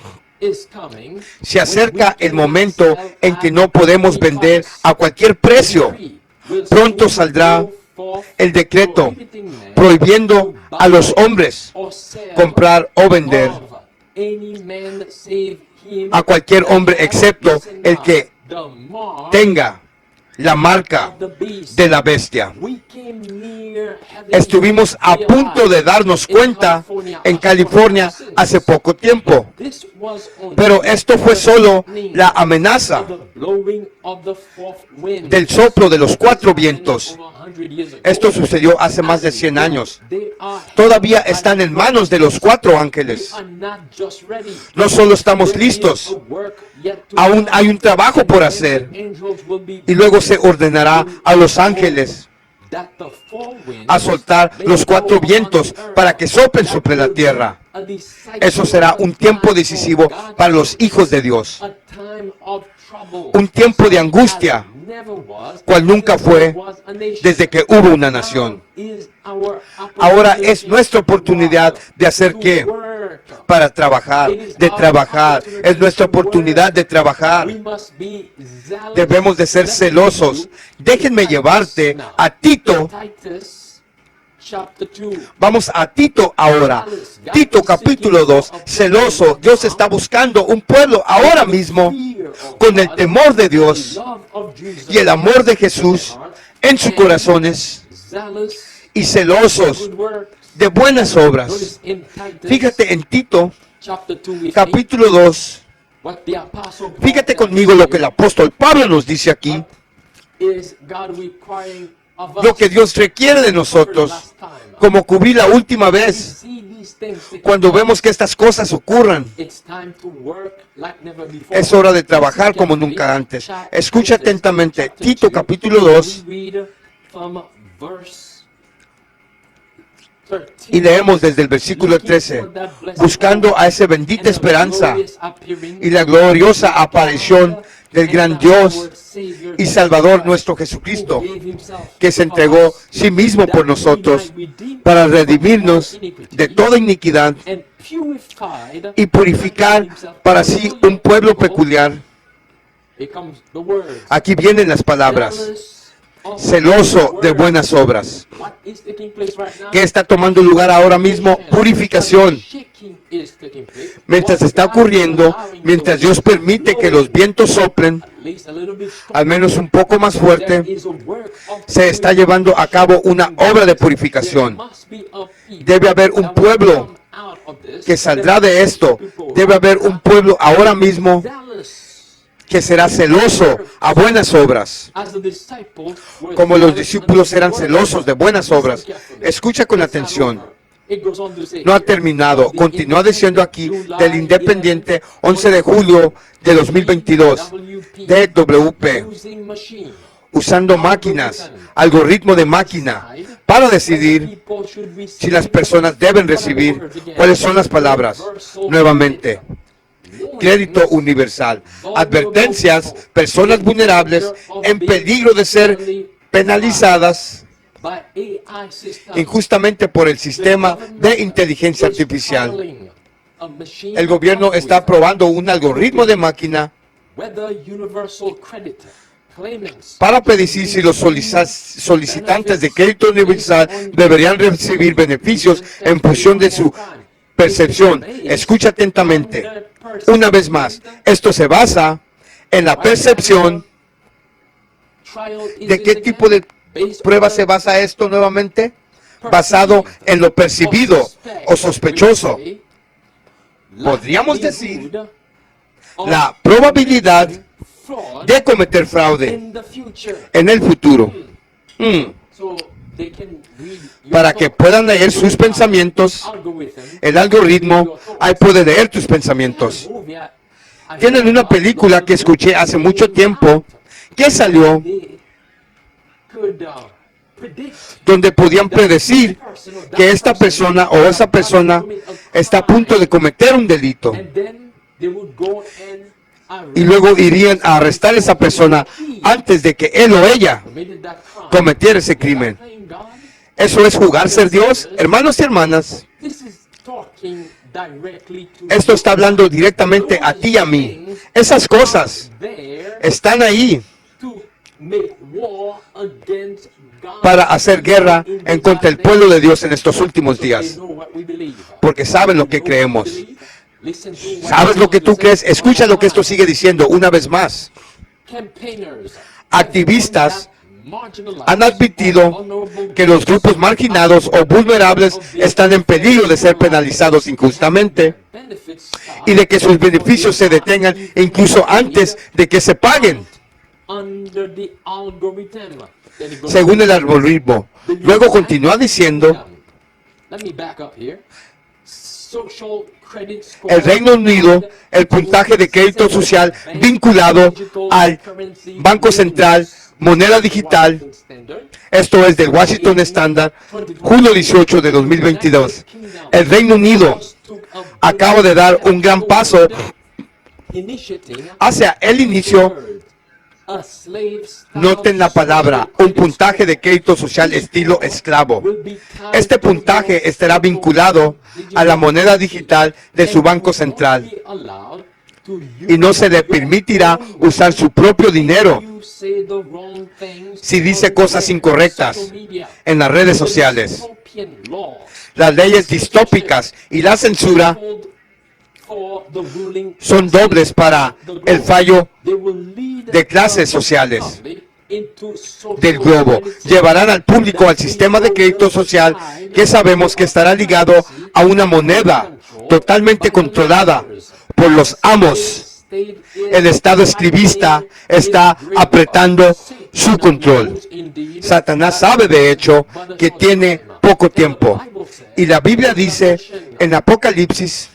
Se acerca el momento en que no podemos vender a cualquier precio. Pronto saldrá el decreto prohibiendo a los hombres comprar o vender a cualquier hombre excepto el que tenga la marca de la bestia. Estuvimos a punto de darnos cuenta en California hace poco tiempo, pero esto fue solo la amenaza del soplo de los 4 vientos. Esto sucedió hace más de 100 años. Todavía están en manos de los 4 ángeles. No solo estamos listos, aún hay un trabajo por hacer. Y luego se ordenará a los ángeles a soltar los 4 vientos para que soplen sobre la tierra. Eso será un tiempo decisivo para los hijos de Dios. Un tiempo de angustia, cual nunca fue desde que hubo una nación. Ahora es nuestra oportunidad de hacer ¿qué? Para trabajar, de trabajar. Es nuestra oportunidad de trabajar. Debemos de ser celosos. Déjenme llevarte a Tito, chapter 2. Vamos a Tito ahora. Tito capítulo 2. Celoso. Dios está buscando un pueblo ahora mismo con el temor de Dios y el amor de Jesús en sus corazones y celosos de buenas obras. Fíjate en Tito capítulo 2. Fíjate conmigo lo que el apóstol Pablo nos dice aquí. Lo que Dios requiere de nosotros, como cubrí la última vez, cuando vemos que estas cosas ocurran. Es hora de trabajar como nunca antes. Escucha atentamente, Tito capítulo 2, y leemos desde el versículo 13, buscando a esa bendita esperanza y la gloriosa aparición del gran Dios y Salvador nuestro Jesucristo, que se entregó sí mismo por nosotros para redimirnos de toda iniquidad y purificar para sí un pueblo peculiar. Aquí vienen las palabras: celoso de buenas obras. ¿Qué está tomando lugar ahora mismo? Purificación. Mientras está ocurriendo, mientras Dios permite que los vientos soplen, al menos un poco más fuerte, se está llevando a cabo una obra de purificación. Debe haber un pueblo que saldrá de esto. Debe haber un pueblo ahora mismo que será celoso a buenas obras, como los discípulos eran celosos de buenas obras. Escucha con atención. No ha terminado. Continúa diciendo aquí del Independiente, 11 de julio de 2022, DWP, usando máquinas, algoritmo de máquina, para decidir si las personas deben recibir. ¿Cuáles son las palabras? Nuevamente. Crédito universal. Advertencias, personas vulnerables en peligro de ser penalizadas injustamente por el sistema de inteligencia artificial. El gobierno está aprobando un algoritmo de máquina para predecir si los solicitantes de crédito universal deberían recibir beneficios en función de su percepción. Escucha atentamente. Una vez más, esto se basa en la percepción. ¿De qué tipo de prueba se basa esto nuevamente? Basado en lo percibido o sospechoso. Podríamos decir la probabilidad de cometer fraude en el futuro. Para que puedan leer sus pensamientos, el algoritmo puede leer tus pensamientos. Tienen una película que escuché hace mucho tiempo que salió, donde podían predecir que esta persona o esa persona está a punto de cometer un delito. Y luego irían a arrestar a esa persona antes de que él o ella cometiera ese crimen. ¿Eso es jugar ser Dios? Hermanos y hermanas, esto está hablando directamente a ti y a mí. Esas cosas están ahí para hacer guerra en contra del pueblo de Dios en estos últimos días, porque saben lo que creemos. ¿Sabes lo que tú crees? Escucha lo que esto sigue diciendo una vez más. Activistas han admitido que los grupos marginados o vulnerables están en peligro de ser penalizados injustamente y de que sus beneficios se detengan incluso antes de que se paguen, según el algoritmo. Luego continúa diciendo: el Reino Unido, el puntaje de crédito social vinculado al Banco Central, moneda digital, esto es del Washington Standard, julio 18 de 2022. El Reino Unido acaba de dar un gran paso hacia el inicio. Noten la palabra, un puntaje de crédito social estilo esclavo. Este puntaje estará vinculado a la moneda digital de su banco central y no se le permitirá usar su propio dinero si dice cosas incorrectas en las redes sociales. dystopian laws Las leyes distópicas y la censura for the ruling son dobles para el fallo they will lead de clases the sociales public into social del globo. reality Llevarán al público al sistema de crédito social que sabemos que estará ligado a una moneda totalmente controlada por los amos. El Estado esclavista está apretando su control. Satanás sabe de hecho que tiene poco tiempo. Y la Biblia dice en Apocalipsis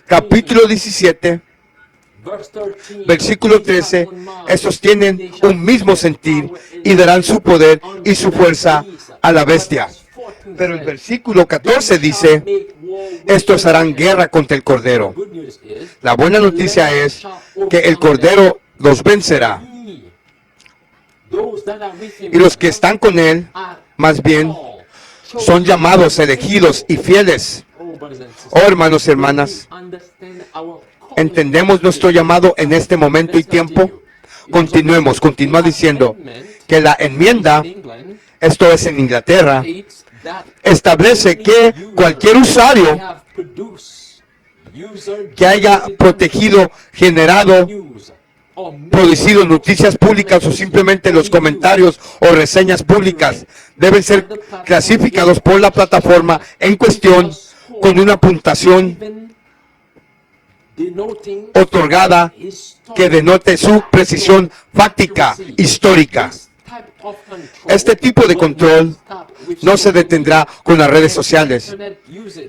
capítulo 17, versículo 13, estos tienen un mismo sentir y darán su poder y su fuerza a la bestia. Pero el versículo 14 dice, estos harán guerra contra el Cordero. La buena noticia es que el Cordero los vencerá. Y los que están con él, más bien, son llamados, elegidos y fieles. Oh, hermanos y hermanas, ¿entendemos nuestro llamado en este momento y tiempo? Continuemos, continúa diciendo que la enmienda, esto es en Inglaterra, establece que cualquier usuario que haya protegido, generado, producido noticias públicas o simplemente los comentarios o reseñas públicas deben ser clasificados por la plataforma en cuestión con una puntuación otorgada que denote su precisión fáctica histórica. Este tipo de control no se detendrá con las redes sociales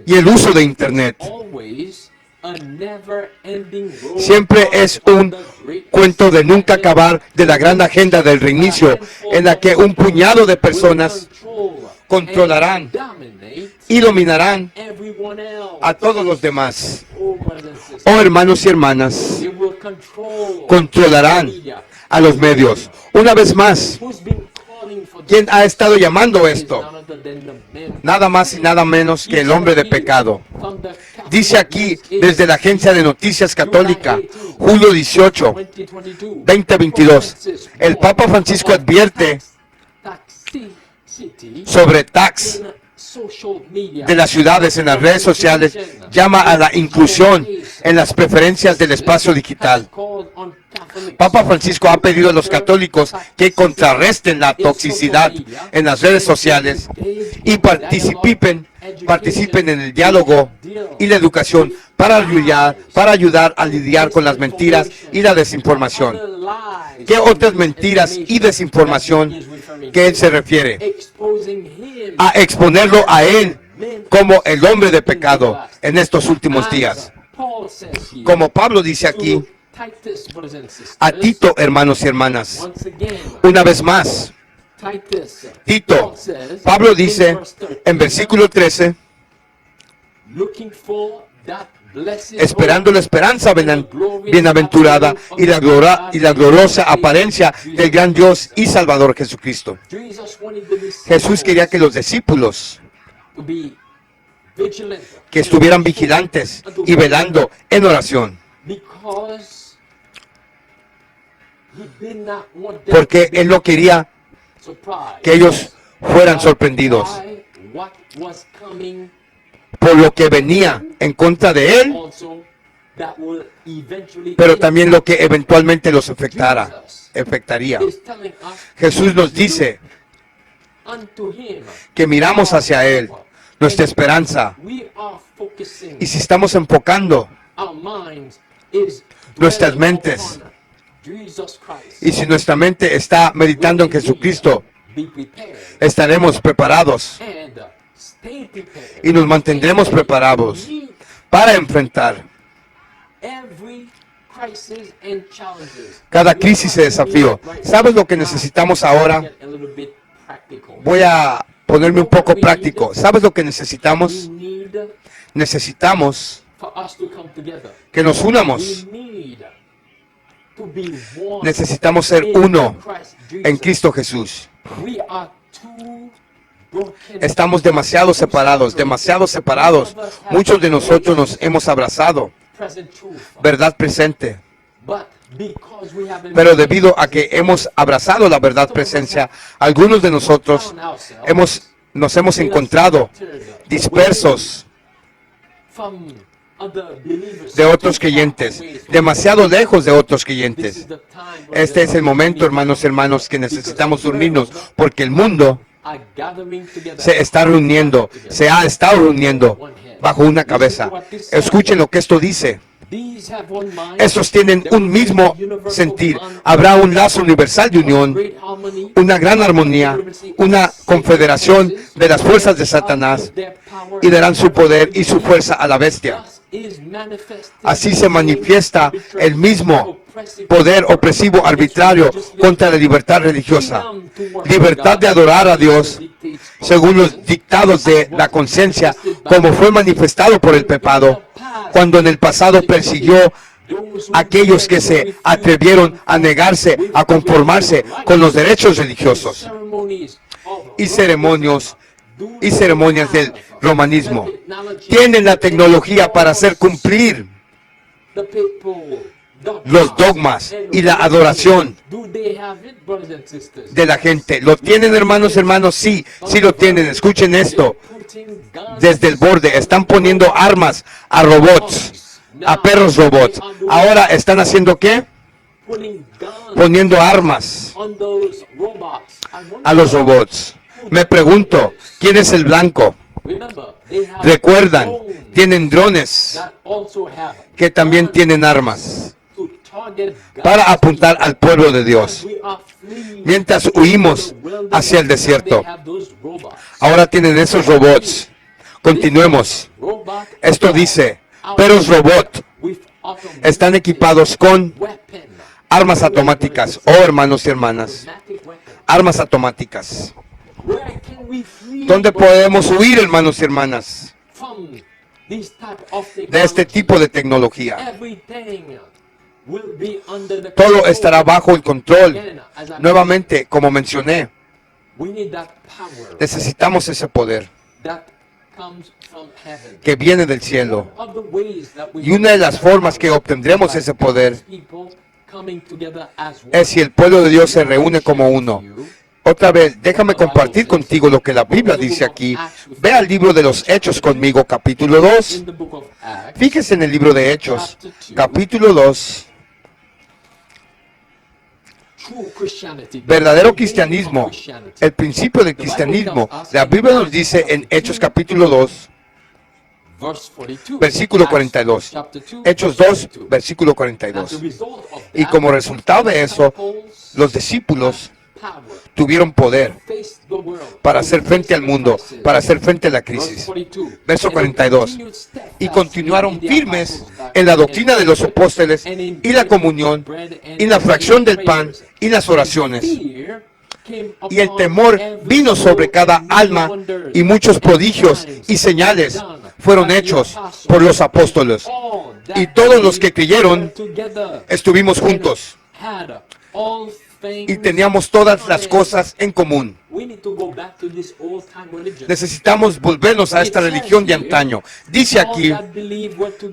y el uso de Internet. Siempre es un cuento de nunca acabar de la gran agenda del reinicio, en la que un puñado de personas controlarán y dominarán a todos los demás. Oh, hermanos y hermanas, controlarán a los medios. Una vez más, ¿quién ha estado llamando esto? Nada más y nada menos que el hombre de pecado. Dice aquí, desde la Agencia de Noticias Católica, julio 18, 2022, el Papa Francisco advierte sobre tax de las ciudades en las redes sociales, llama a la inclusión en las preferencias del espacio digital. Papa Francisco ha pedido a los católicos que contrarresten la toxicidad en las redes sociales y participen en el diálogo y la educación para ayudar a lidiar con las mentiras y la desinformación. ¿Qué otras mentiras y desinformación que él se refiere? A exponerlo a él como el hombre de pecado en estos últimos días. Como Pablo dice aquí, a Tito, hermanos y hermanas, una vez más, Tito, Pablo dice en versículo 13, esperando la esperanza bienaventurada y la gloriosa apariencia del gran Dios y Salvador Jesucristo. Jesús quería que los discípulos que estuvieran vigilantes y velando en oración, porque Él no quería que ellos fueran sorprendidos por lo que venía en contra de Él, pero también lo que eventualmente los afectaría. Jesús nos dice que miramos hacia Él, nuestra esperanza, y si estamos enfocando nuestras mentes, y si nuestra mente está meditando en Jesucristo, estaremos preparados y nos mantendremos preparados para enfrentar cada crisis y desafío. ¿Sabes lo que necesitamos ahora? Voy a ponerme un poco práctico. ¿Sabes lo que necesitamos? Necesitamos que nos unamos. Necesitamos ser uno en Cristo Jesús. Estamos demasiado separados. Muchos de nosotros nos hemos abrazado. Verdad presente. Pero debido a que hemos abrazado la verdad presencia, algunos de nosotros hemos nos hemos encontrado dispersos de otros creyentes, demasiado lejos de otros creyentes. Este es el momento, hermanos, que necesitamos unirnos, porque el mundo se está reuniendo, se ha estado reuniendo bajo una cabeza. Escuchen lo que esto dice. Estos tienen un mismo sentir. Habrá un lazo universal de unión, una gran armonía, una confederación de las fuerzas de Satanás, y darán su poder y su fuerza a la bestia. Así se manifiesta el mismo poder opresivo arbitrario contra la libertad religiosa, libertad de adorar a Dios según los dictados de la conciencia, como fue manifestado por el pecado, cuando en el pasado persiguió a aquellos que se atrevieron a negarse a conformarse con los derechos religiosos y ceremonias del romanismo. Tienen la tecnología para hacer cumplir los dogmas y la adoración de la gente. ¿Lo tienen, hermanos? Sí, sí lo tienen. Escuchen esto. Desde el borde están poniendo armas a robots, a perros robots. Ahora están haciendo ¿qué? Poniendo armas a los robots. Me pregunto, ¿quién es el blanco? Recuerdan, tienen drones que también tienen armas para apuntar al pueblo de Dios. Mientras huimos hacia el desierto, ahora tienen esos robots. Continuemos. Esto dice, pero los robots están equipados con armas automáticas. Oh, hermanos y hermanas, armas automáticas. ¿Dónde podemos huir, hermanos y hermanas, de este tipo de tecnología? Todo estará bajo el control. Nuevamente, como mencioné, necesitamos ese poder que viene del cielo. Y una de las formas que obtendremos ese poder es si el pueblo de Dios se reúne como uno. Otra vez, déjame compartir contigo lo que la Biblia dice aquí. Ve al libro de los Hechos conmigo, capítulo 2. Fíjese en el libro de Hechos, capítulo 2. Verdadero cristianismo, el principio del cristianismo. La Biblia nos dice en Hechos capítulo 2, versículo 42. Hechos 2, versículo 42. Y como resultado de eso, los discípulos tuvieron poder para hacer frente al mundo, para hacer frente a la crisis. Verso 42. Y continuaron firmes en la doctrina de los apóstoles y la comunión y la fracción del pan y las oraciones. Y el temor vino sobre cada alma y muchos prodigios y señales fueron hechos por los apóstoles. Y todos los que creyeron estuvimos juntos y teníamos todas las cosas en común. Necesitamos volvernos a esta religión de antaño. Dice aquí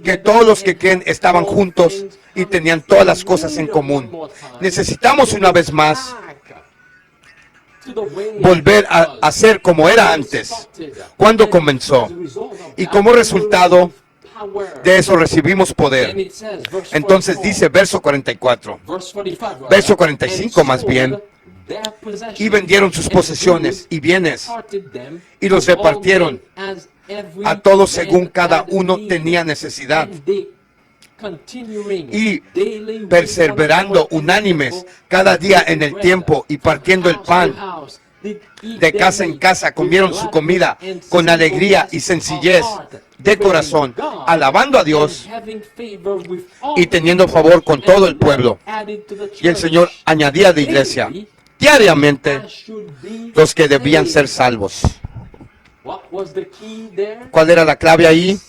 que todos los que creen estaban juntos y tenían todas las cosas en común. Necesitamos una vez más volver a ser como era antes, cuando comenzó. Y como resultado de eso recibimos poder. Entonces dice verso 44, verso 45 más bien, y vendieron sus posesiones y bienes y los repartieron a todos según cada uno tenía necesidad. Y perseverando unánimes cada día en el tiempo y partiendo el pan de casa en casa, comieron su comida con alegría y sencillez de corazón, alabando a Dios y teniendo favor con todo el pueblo. Y el Señor añadía de iglesia diariamente los que debían ser salvos. ¿Cuál era la clave ahí?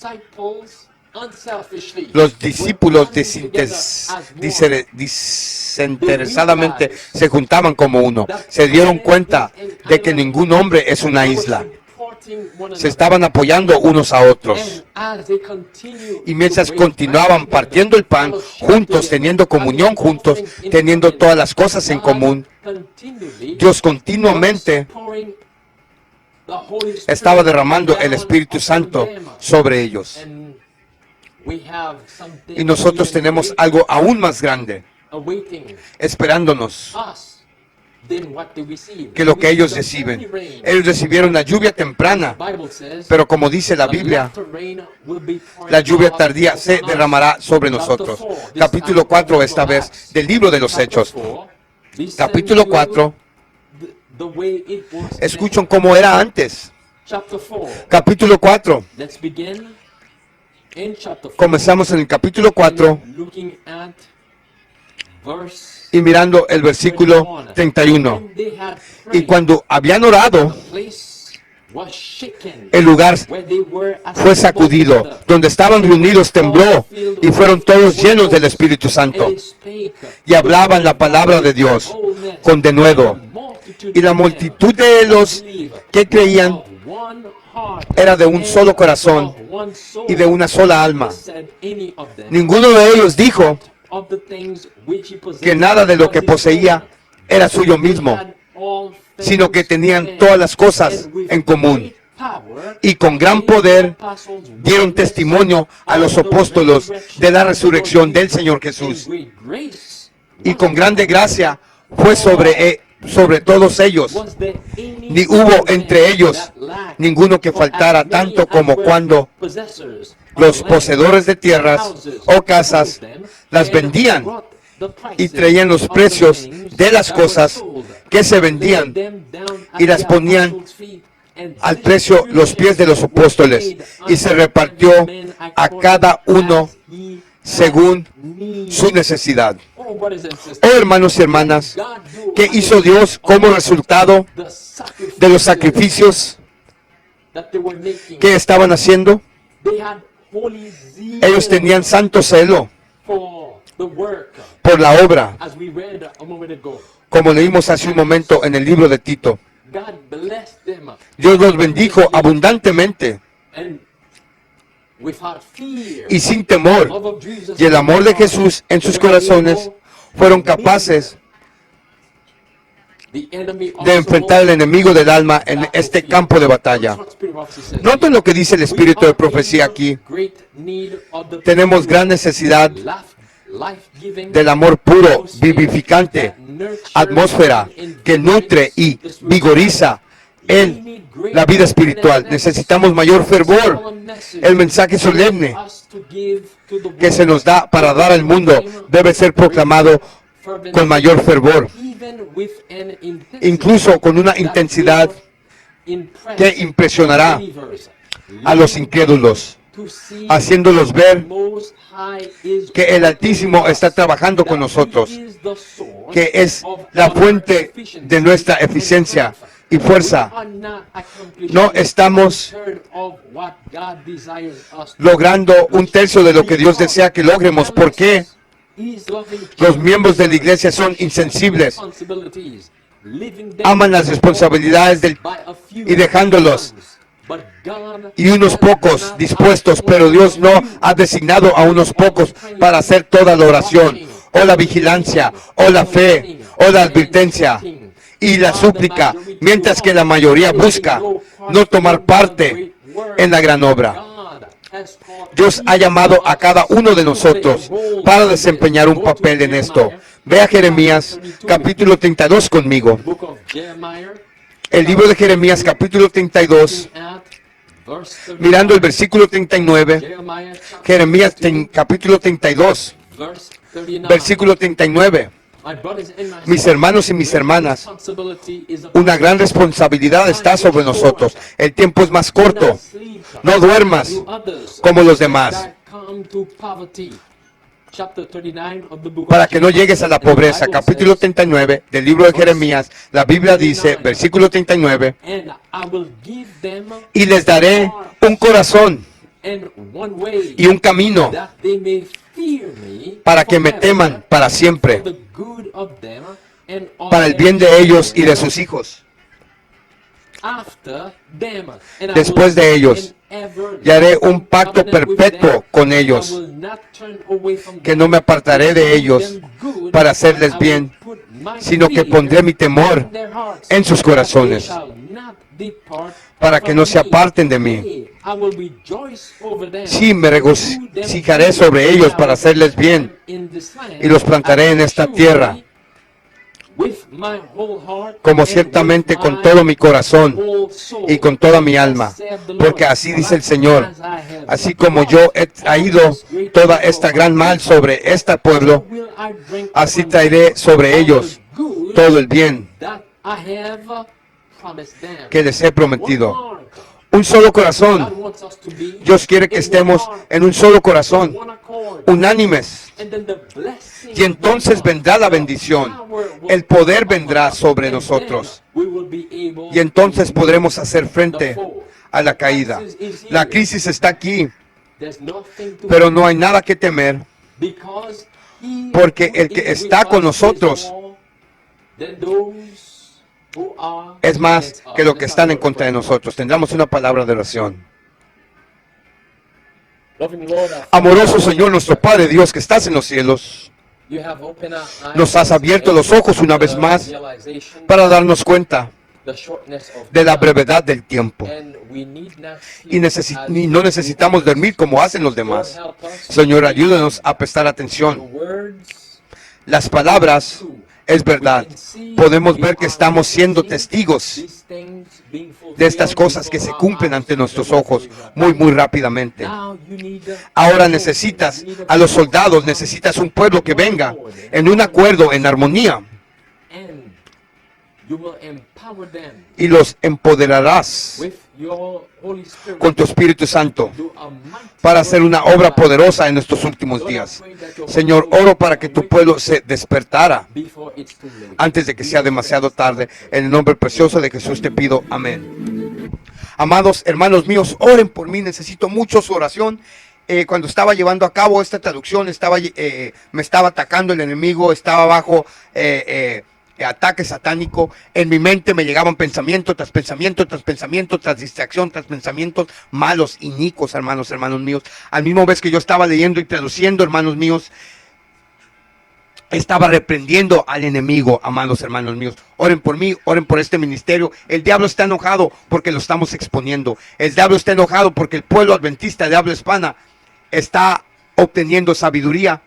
Los discípulos desinteresadamente se juntaban como uno. Se dieron cuenta de que ningún hombre es una isla. Se estaban apoyando unos a otros. Y mientras continuaban partiendo el pan juntos, teniendo comunión juntos, teniendo todas las cosas en común, Dios continuamente the Holy Spirit estaba derramando el down Espíritu upon Santo them. sobre ellos. And we have something Y nosotros even tenemos greater algo aún más grande awaiting esperándonos us than what they receive. que lo que We ellos receive the reciben. early rain. Ellos recibieron la lluvia temprana, The Bible says, pero como dice la "The Biblia, latter rain will be poured la lluvia out tardía se upon us." derramará sobre Chapter nosotros. 4, this Capítulo time 4 of esta vez Acts. del libro de los Chapter Hechos. 4, listen Capítulo to 4, the way it was escuchan then. cómo era antes. Chapter 4. Capítulo 4, Let's begin in chapter 4. comenzamos en el capítulo 4 and looking at verse y mirando el versículo 31. When they had Y prayed, cuando habían orado, the place was shaken, el lugar where they were fue assembled sacudido. together. Donde estaban reunidos tembló y fueron todos llenos del Espíritu Santo. And they spake Y hablaban la palabra de Dios con denuedo. Y la multitud de los que creían era de un solo corazón y de una sola alma. Ninguno de ellos dijo que nada de lo que poseía era suyo mismo, sino que tenían todas las cosas en común. Y con gran poder dieron testimonio a los apóstolos de la resurrección del Señor Jesús. Y con grande gracia fue sobre todos ellos. Ni hubo entre ellos ninguno que faltara, tanto como cuando los poseedores de tierras o casas las vendían y traían los precios de las cosas que se vendían y las ponían al precio los pies de los apóstoles, y se repartió a cada uno según su necesidad. Oh, hermanos y hermanas, ¿qué hizo Dios como resultado de los sacrificios que estaban haciendo? Ellos tenían santo celo por la obra, como leímos hace un momento en el libro de Tito. Dios los bendijo abundantemente y sin temor, y el amor de Jesús en sus corazones fueron capaces de enfrentar al enemigo del alma en este campo de batalla. Noten lo que dice el espíritu de profecía aquí. Tenemos gran necesidad del amor puro, vivificante, atmósfera que nutre y vigoriza en la vida espiritual. Necesitamos mayor fervor. El mensaje solemne que se nos da para dar al mundo debe ser proclamado con mayor fervor, incluso con una intensidad que impresionará a los incrédulos, haciéndolos ver que el Altísimo está trabajando con nosotros, que es la fuente de nuestra eficiencia y fuerza. No estamos logrando un tercio de lo que Dios desea que logremos. ¿Por qué? Los miembros de la iglesia son insensibles, aman las responsabilidades y dejándolos, y unos pocos dispuestos, pero Dios no ha designado a unos pocos para hacer toda la oración, o la vigilancia, o la fe, o la advertencia y la súplica, mientras que la mayoría busca no tomar parte en la gran obra. Dios ha llamado a cada uno de nosotros para desempeñar un papel en esto. Ve a Jeremías capítulo 32 conmigo. El libro de Jeremías capítulo 32, mirando el versículo 39. Jeremías capítulo 32, versículo 39. Mis hermanos y mis hermanas, una gran responsabilidad está sobre nosotros. El tiempo es más corto. No duermas como los demás, para que no llegues a la pobreza. Capítulo 39 del libro de Jeremías, la Biblia dice, versículo 39, y les daré un corazón y un camino para que me teman para siempre, para el bien de ellos y de sus hijos. Después de ellos, y haré un pacto perpetuo con ellos, que no me apartaré de ellos para hacerles bien, sino que pondré mi temor en sus corazones. para que no se aparten de mí. Sí, me regocijaré sobre ellos para hacerles bien y los plantaré en esta tierra, como ciertamente con todo mi corazón y con toda mi alma, porque así dice el Señor, así como yo he traído toda esta gran mal sobre este pueblo, así traeré sobre ellos todo el bien que les he prometido. Un solo corazón. Dios quiere que estemos en un solo corazón, unánimes. Y entonces vendrá la bendición. El poder vendrá sobre nosotros. Y entonces podremos hacer frente a la caída. La crisis está aquí, pero no hay nada que temer, porque el que está con nosotros es más que lo que están en contra de nosotros. Tendremos una palabra de oración. Amoroso Señor, nuestro Padre Dios que estás en los cielos, nos has abierto los ojos una vez más para darnos cuenta de la brevedad del tiempo. Y no necesitamos dormir como hacen los demás. Señor, ayúdanos a prestar atención. Las palabras es verdad. Podemos ver que estamos siendo testigos de estas cosas que se cumplen ante nuestros ojos muy rápidamente. Ahora necesitas a los soldados, necesitas un pueblo que venga en un acuerdo, en armonía. Y los empoderarás con tu Espíritu Santo para hacer una obra poderosa en estos últimos días. Señor, oro para que tu pueblo se despertara antes de que sea demasiado tarde. En el nombre precioso de Jesús te pido, amén. Amados hermanos míos, oren por mí, necesito mucho su oración. Cuando estaba llevando a cabo esta traducción, me estaba atacando el enemigo, estaba bajo ataque satánico. En mi mente me llegaban pensamiento tras pensamiento, tras pensamiento, tras distracción, tras pensamientos malos, inicuos, hermanos míos. Al mismo vez que yo estaba leyendo y traduciendo, hermanos míos, estaba reprendiendo al enemigo, amados hermanos míos. Oren por mí, oren por este ministerio. El diablo está enojado porque lo estamos exponiendo. El diablo está enojado porque el pueblo adventista de habla hispana está obteniendo sabiduría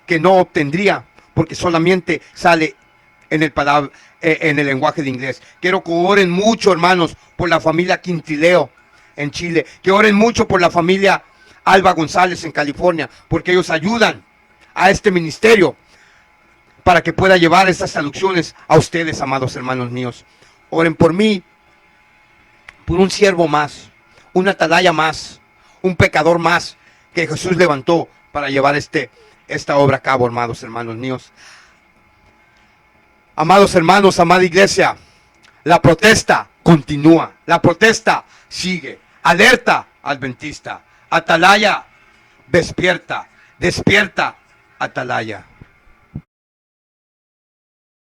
que no obtendría porque solamente sale en el lenguaje de inglés. Quiero que oren mucho, hermanos, por la familia Quintileo en Chile. Que oren mucho por la familia Alba González en California, porque ellos ayudan a este ministerio para que pueda llevar estas traducciones a ustedes, amados hermanos míos. Oren por mí, por un siervo más, una atalaya más, un pecador más que Jesús levantó para llevar esta obra a cabo, amados hermanos míos. Amados hermanos, amada iglesia, la protesta continúa, la protesta sigue. Alerta, adventista, atalaya, despierta, despierta, atalaya.